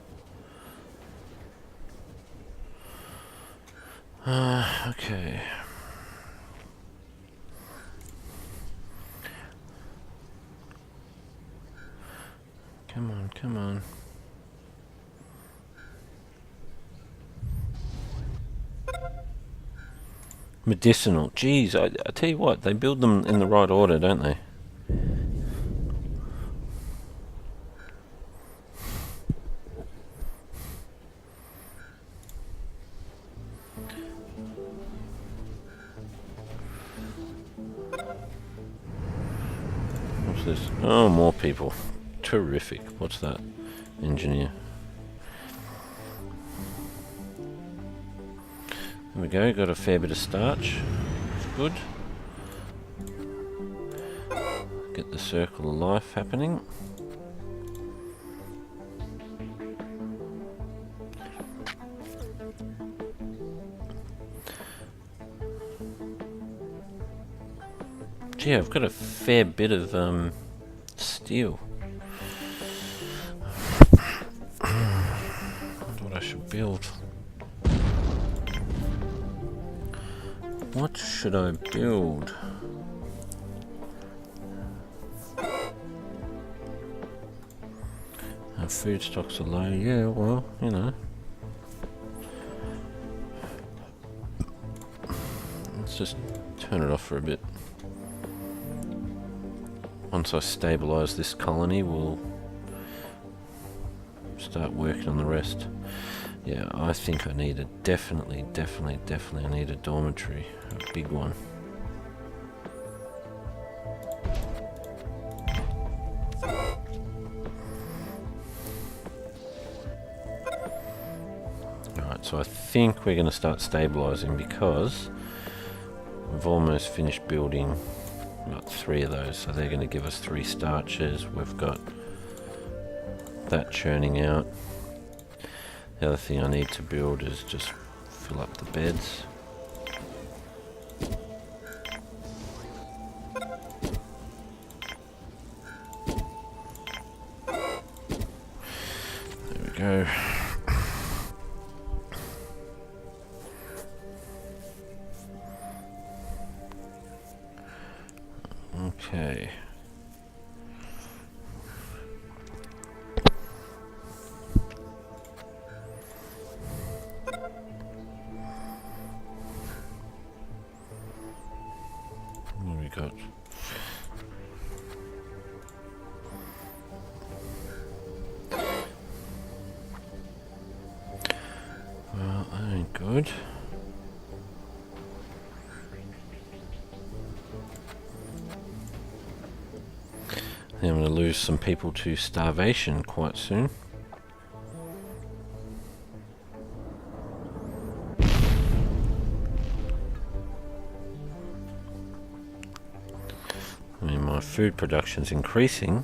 Okay. Come on, come on. Medicinal. Jeez, I tell you what, they build them in the right order, don't they? What's this? Oh, more people. Terrific. What's that? Engineer. There we go, got a fair bit of starch. It's good. Get the circle of life happening. Gee, I've got a fair bit of steel. Wonder what I should build. What should I build? Our food stocks are low. Yeah, well, you know. Let's just turn it off for a bit. Once I stabilise this colony, we'll start working on the rest. Yeah, I think I need a definitely I need a dormitory, a big one. Alright, so I think we're going to start stabilising because we've almost finished building about 3 of those, so they're going to give us 3 starches. We've got that churning out. The other thing I need to build is just fill up the beds. There we go. Okay. What have we got? Well, that ain't good. I'm going to lose some people to starvation quite soon. I mean, my food production's increasing.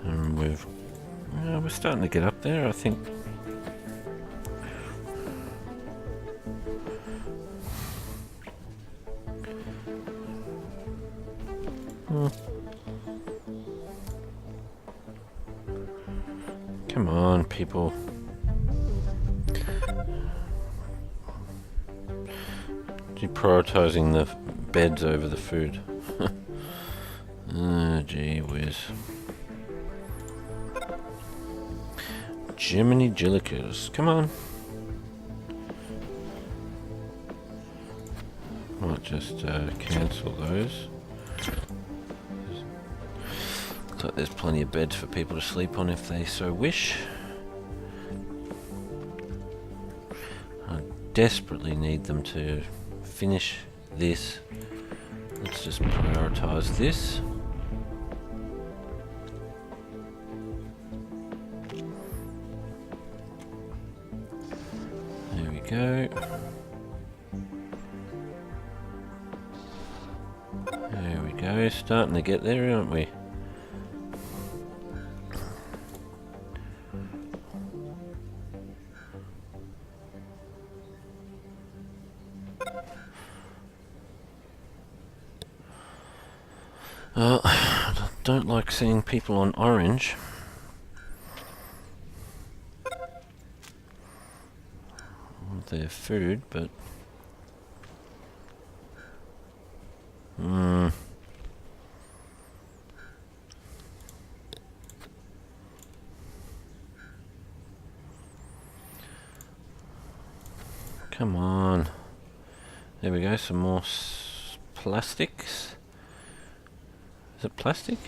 And we're starting to get up there, I think. Come on, people. Deprioritising the beds over the food. Oh, gee whiz. Jiminy Jillikers. Come on. Might just cancel those. Looks like there's plenty of beds for people to sleep on if they so wish. I desperately need them to finish this. Let's just prioritise this. There we go. There we go. Starting to get there, aren't we? I don't like seeing people on orange. With their food, but come on. There we go, some more plastics. Is it plastic?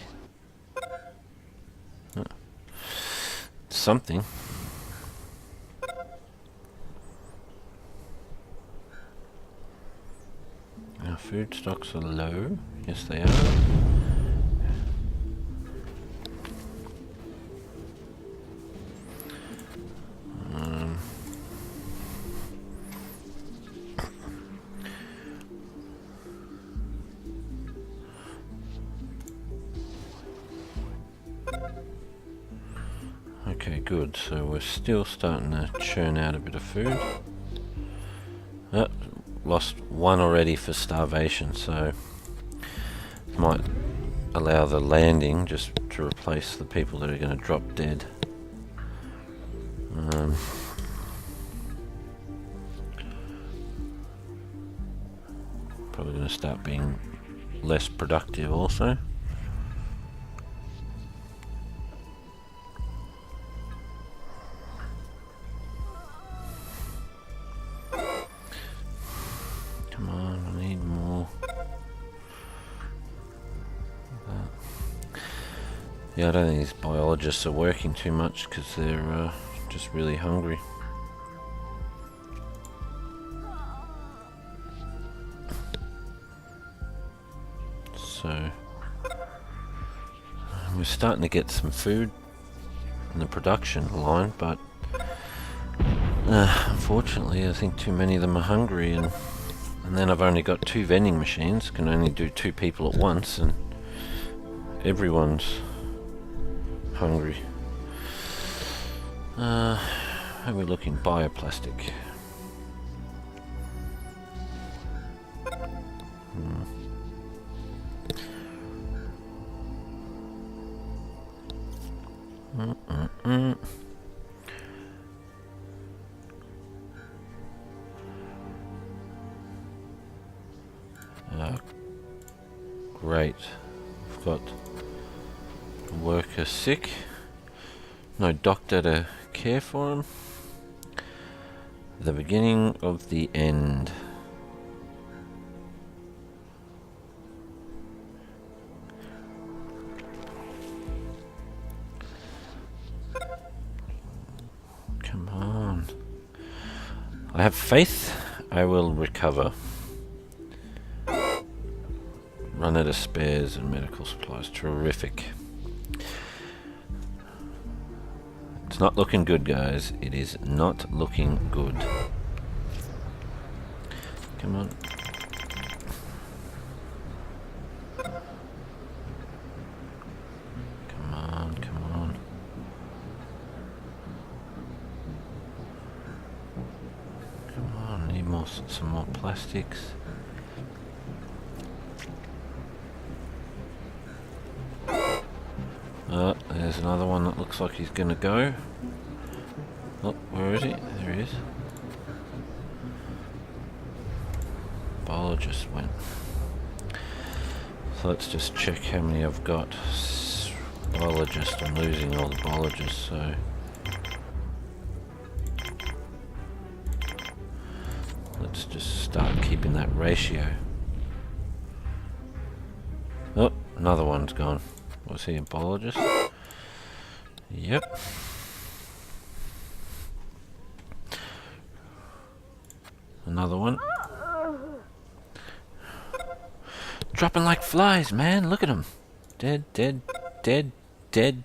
No. Something. Our food stocks are low. Yes, they are. Okay, good. So we're still starting to churn out a bit of food. Oh, lost one already for starvation, so might allow the landing just to replace the people that are going to drop dead. Probably going to start being less productive also. Come on, I need more. Yeah, I don't think these biologists are working too much because they're just really hungry. So we're starting to get some food in the production line, but unfortunately I think too many of them are hungry, and then I've only got 2 vending machines, can only do 2 people at once, and everyone's hungry. How are we looking? Bioplastic. Great. We've got a worker sick. No doctor to care for him. The beginning of the end. Come on. I have faith I will recover. Run out of spares and medical supplies. Terrific. It's not looking good, guys. It is not looking good. Come on. Come on, come on. Come on, need more, some more plastics. There's another one that looks like he's gonna go. Oh, where is he? There he is. Biologist went. So let's just check how many I've got. Biologist, I'm losing all the biologists, so... let's just start keeping that ratio. Oh, another one's gone. Was he a biologist? Yep. Another one. Dropping like flies, man. Look at them. Dead, dead, dead, dead.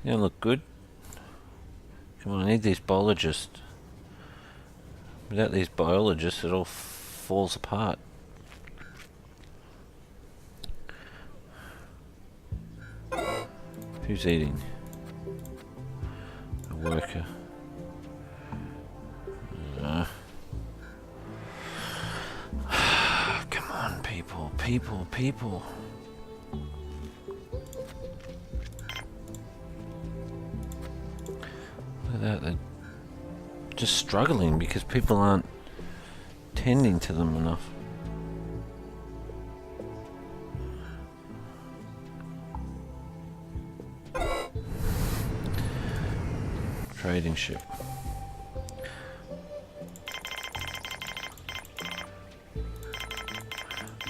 They don't look good. Come on, I need these biologists. Without these biologists, it all falls apart. Who's eating? A worker. Come on, people, people, people. Look at that, they're just struggling because people aren't tending to them enough. Trading ship.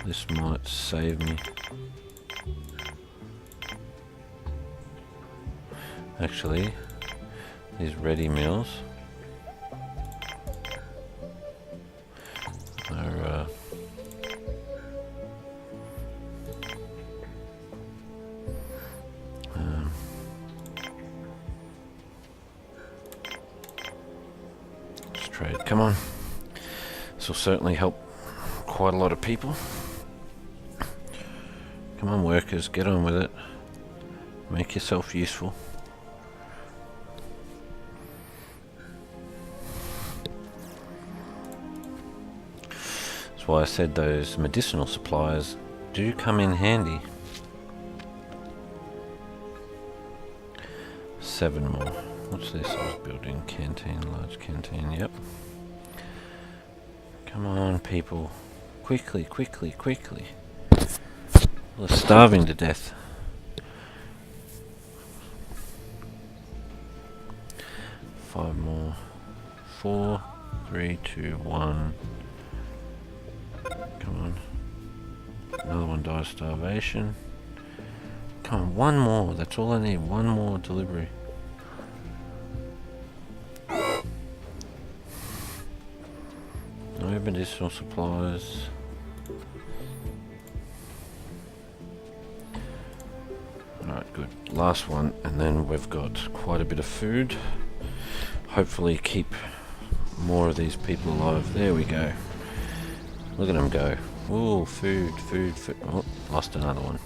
This might save me. Actually, these ready meals are trade. Come on. This will certainly help quite a lot of people. Come on, workers, get on with it. Make yourself useful. That's why I said those medicinal supplies do come in handy. 7 more. What's this? I was building canteen, large canteen, yep. Come on, people. Quickly, quickly, quickly. We're starving to death. Five more. 4, 3, 2, 1. Come on. Another one dies of starvation. Come on, one more. That's all I need. One more delivery. No medicinal supplies. Alright, good. Last one, and then we've got quite a bit of food. Hopefully keep more of these people alive. There we go. Look at them go. Ooh, food, food, food. Oh, lost another one.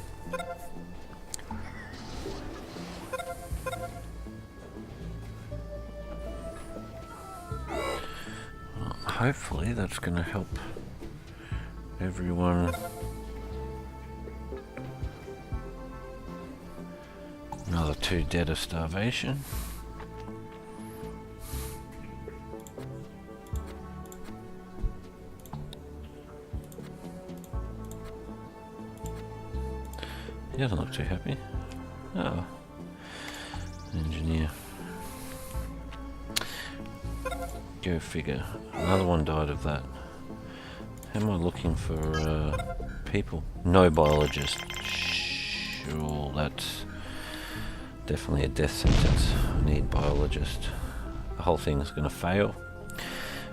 Well, hopefully that's going to help everyone. Another 2 dead of starvation. He doesn't look too happy. Oh. Engineer. Go figure. Another one died of that. How am I looking for people? No biologist. Sure, that's definitely a death sentence. I need biologist. The whole thing is going to fail.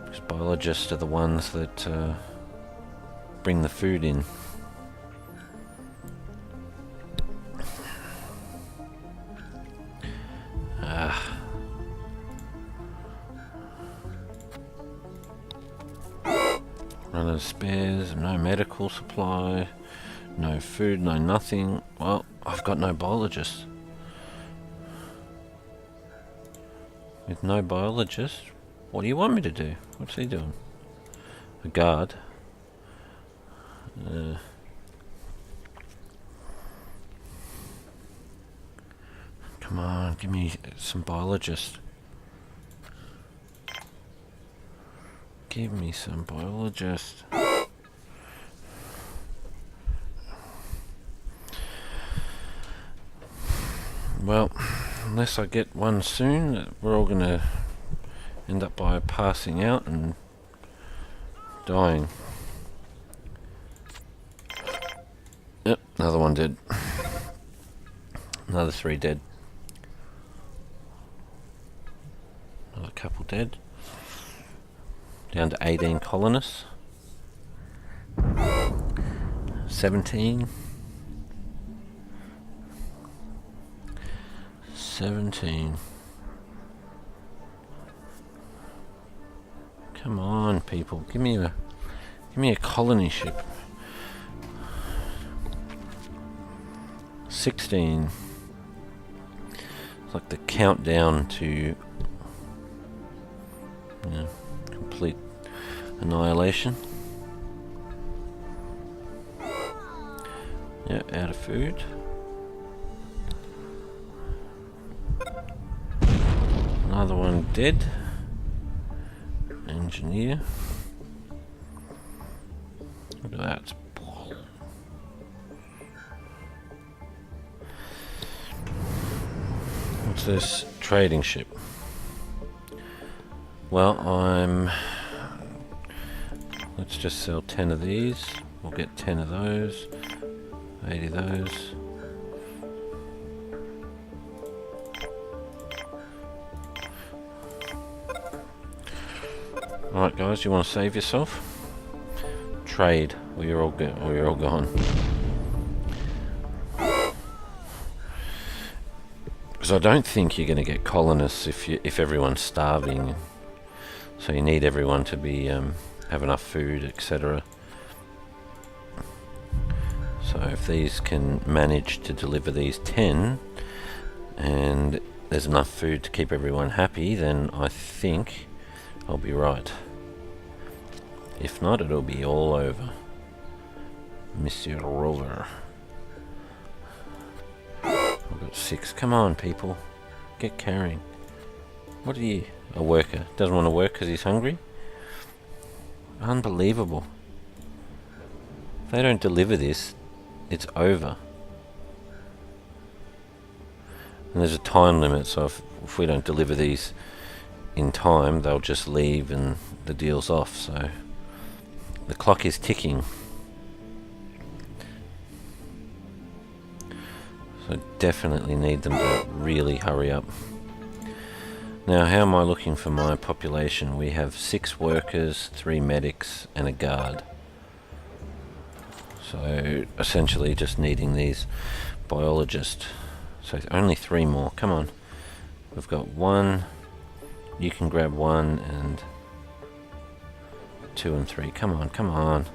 Because biologists are the ones that bring the food in. Run out of spares, no medical supply, no food, no nothing. Well, I've got no biologist. With no biologist, what do you want me to do? What's he doing? A guard. Come on, give me some biologists. Give me some biologists. Well, unless I get one soon, we're all going to end up by passing out and dying. Yep, another one dead. Another 3 dead. Another couple dead. Down to 18 colonists. 17. 17. Come on, people. Give me a colony ship. 16. It's like the countdown to complete annihilation. Yeah, out of food. Another one dead. Engineer. Look at that. What's this? Trading ship. Well, let's just sell 10 of these. We'll get 10 of those. 80 of those. Alright guys, you want to save yourself? Trade, or you're all gone. Because I don't think you're going to get colonists if everyone's starving. So you need everyone to be have enough food, etc. So if these can manage to deliver these 10 and there's enough food to keep everyone happy, then I think I'll be right. If not, it'll be all over. Monsieur Rover. I've got 6. Come on, people. Get carrying. What are you? A worker. Doesn't want to work because he's hungry? Unbelievable. If they don't deliver this, it's over. And there's a time limit, so if we don't deliver these in time, they'll just leave and the deal's off. So the clock is ticking. So definitely need them to really hurry up. Now, how am I looking for my population? We have 6 workers, 3 medics, and a guard. So essentially just needing these biologists. So only 3 more. Come on. We've got 1. You can grab 1 and 2 and 3. Come on, come on.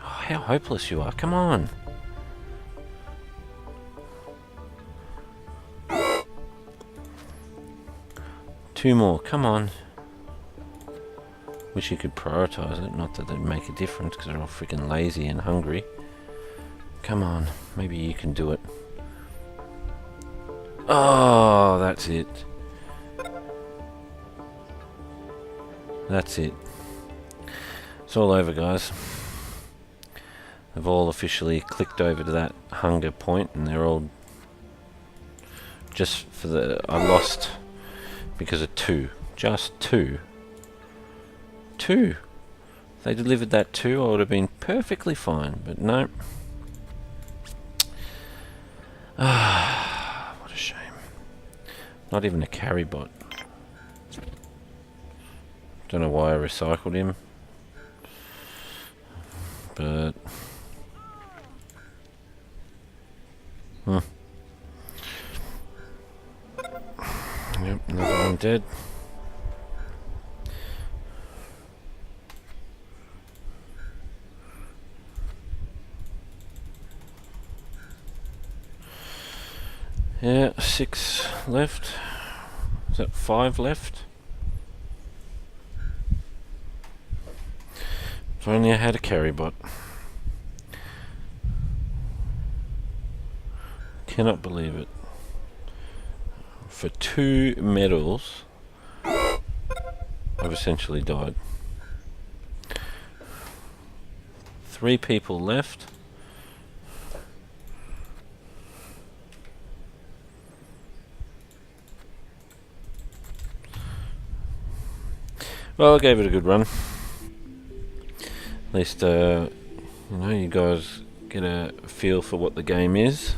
Oh, how hopeless you are. Come on. Two more. Come on. Wish you could prioritize it. Not that it'd make a difference because they're all freaking lazy and hungry. Come on. Maybe you can do it. Oh, that's it. That's it. It's all over, guys. They've all officially clicked over to that hunger point, and they're all just for the... I lost because of 2. Just 2. 2. If they delivered that 2, I would have been perfectly fine, but no. Ah, what a shame. Not even a carry bot. Don't know why I recycled him, but yep, another one dead. Yeah, 6 left. Is that 5 left? If only I had a carry bot. Cannot believe it. For 2 medals, I've essentially died. 3 people left. Well, I gave it a good run. At least, you guys get a feel for what the game is.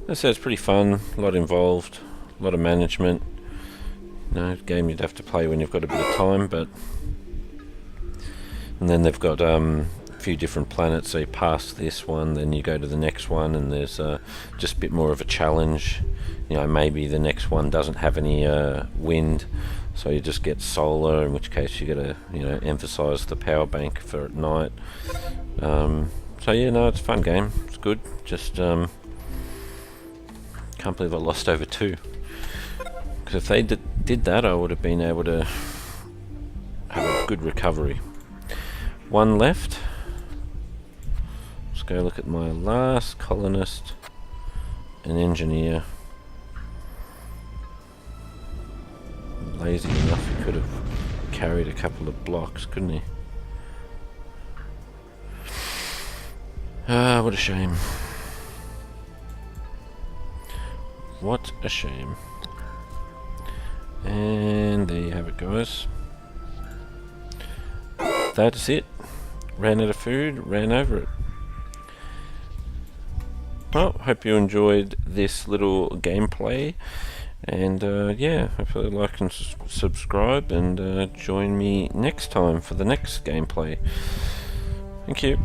As I said, it's pretty fun, a lot involved, a lot of management. Game you'd have to play when you've got a bit of time, but... And then they've got a few different planets, so you pass this one, then you go to the next one, and there's just a bit more of a challenge. Maybe the next one doesn't have any wind, so you just get solar, in which case you gotta, emphasize the power bank for at night. So yeah, no, it's a fun game. It's good. Just can't believe I lost over 2. Because if they did that, I would have been able to have a good recovery. 1 left. Let's go look at my last colonist and engineer. Lazy enough, he could have carried a couple of blocks, couldn't he? Ah, what a shame. What a shame. And there you have it, guys. That's it. Ran out of food, ran over it. Well, hope you enjoyed this little gameplay. And yeah, hopefully like and subscribe, and join me next time for the next gameplay. Thank you.